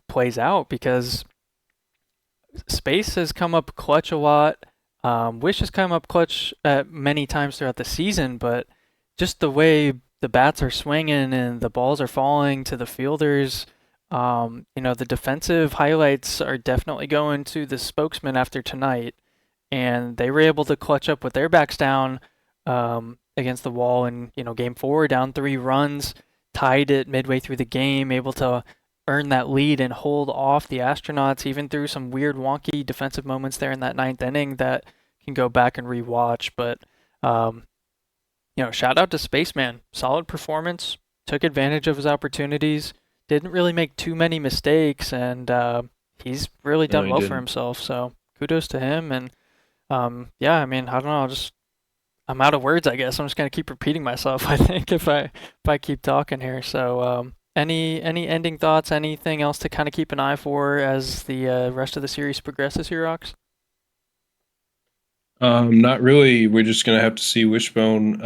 plays out, because Space has come up clutch a lot. Wish has come up clutch many times throughout the season, but just the way the bats are swinging and the balls are falling to the fielders, the defensive highlights are definitely going to the Spokesman after tonight, and they were able to clutch up with their backs down against the wall in Game 4, down 3 runs, tied it midway through the game, able to earn that lead and hold off the Astronauts, even through some weird wonky defensive moments there in that 9th inning that can go back and rewatch. But shout out to Spaceman. Solid performance, took advantage of his opportunities, didn't really make too many mistakes, and he's really done well for himself. So kudos to him. And I don't know, I'm out of words, I guess. I'm just going to keep repeating myself, I think, if I keep talking here. So any ending thoughts, anything else to kind of keep an eye for as the rest of the series progresses here, Ox? Not really. We're just going to have to see Wishbone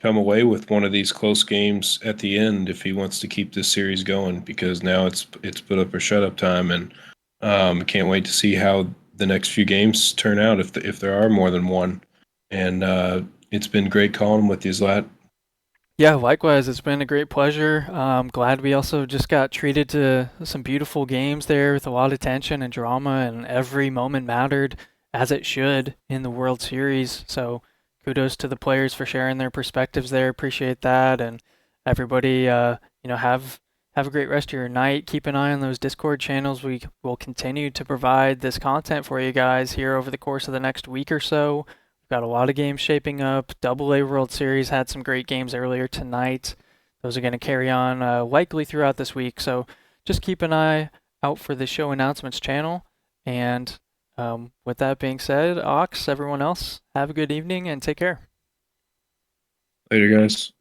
come away with one of these close games at the end if he wants to keep this series going, because now it's put up or shut up time, and can't wait to see how the next few games turn out if there are more than one. And it's been great calling with you, Zlat. Yeah, likewise. It's been a great pleasure. I'm glad we also just got treated to some beautiful games there with a lot of tension and drama, and every moment mattered, as it should, in the World Series. So kudos to the players for sharing their perspectives there. Appreciate that. And everybody, have have a great rest of your night. Keep an eye on those Discord channels. We will continue to provide this content for you guys here over the course of the next week or so. We've got a lot of games shaping up. AA World Series had some great games earlier tonight. Those are going to carry on likely throughout this week. So just keep an eye out for the show announcements channel. And with that being said, Ox, everyone else, have a good evening and take care. Later, guys.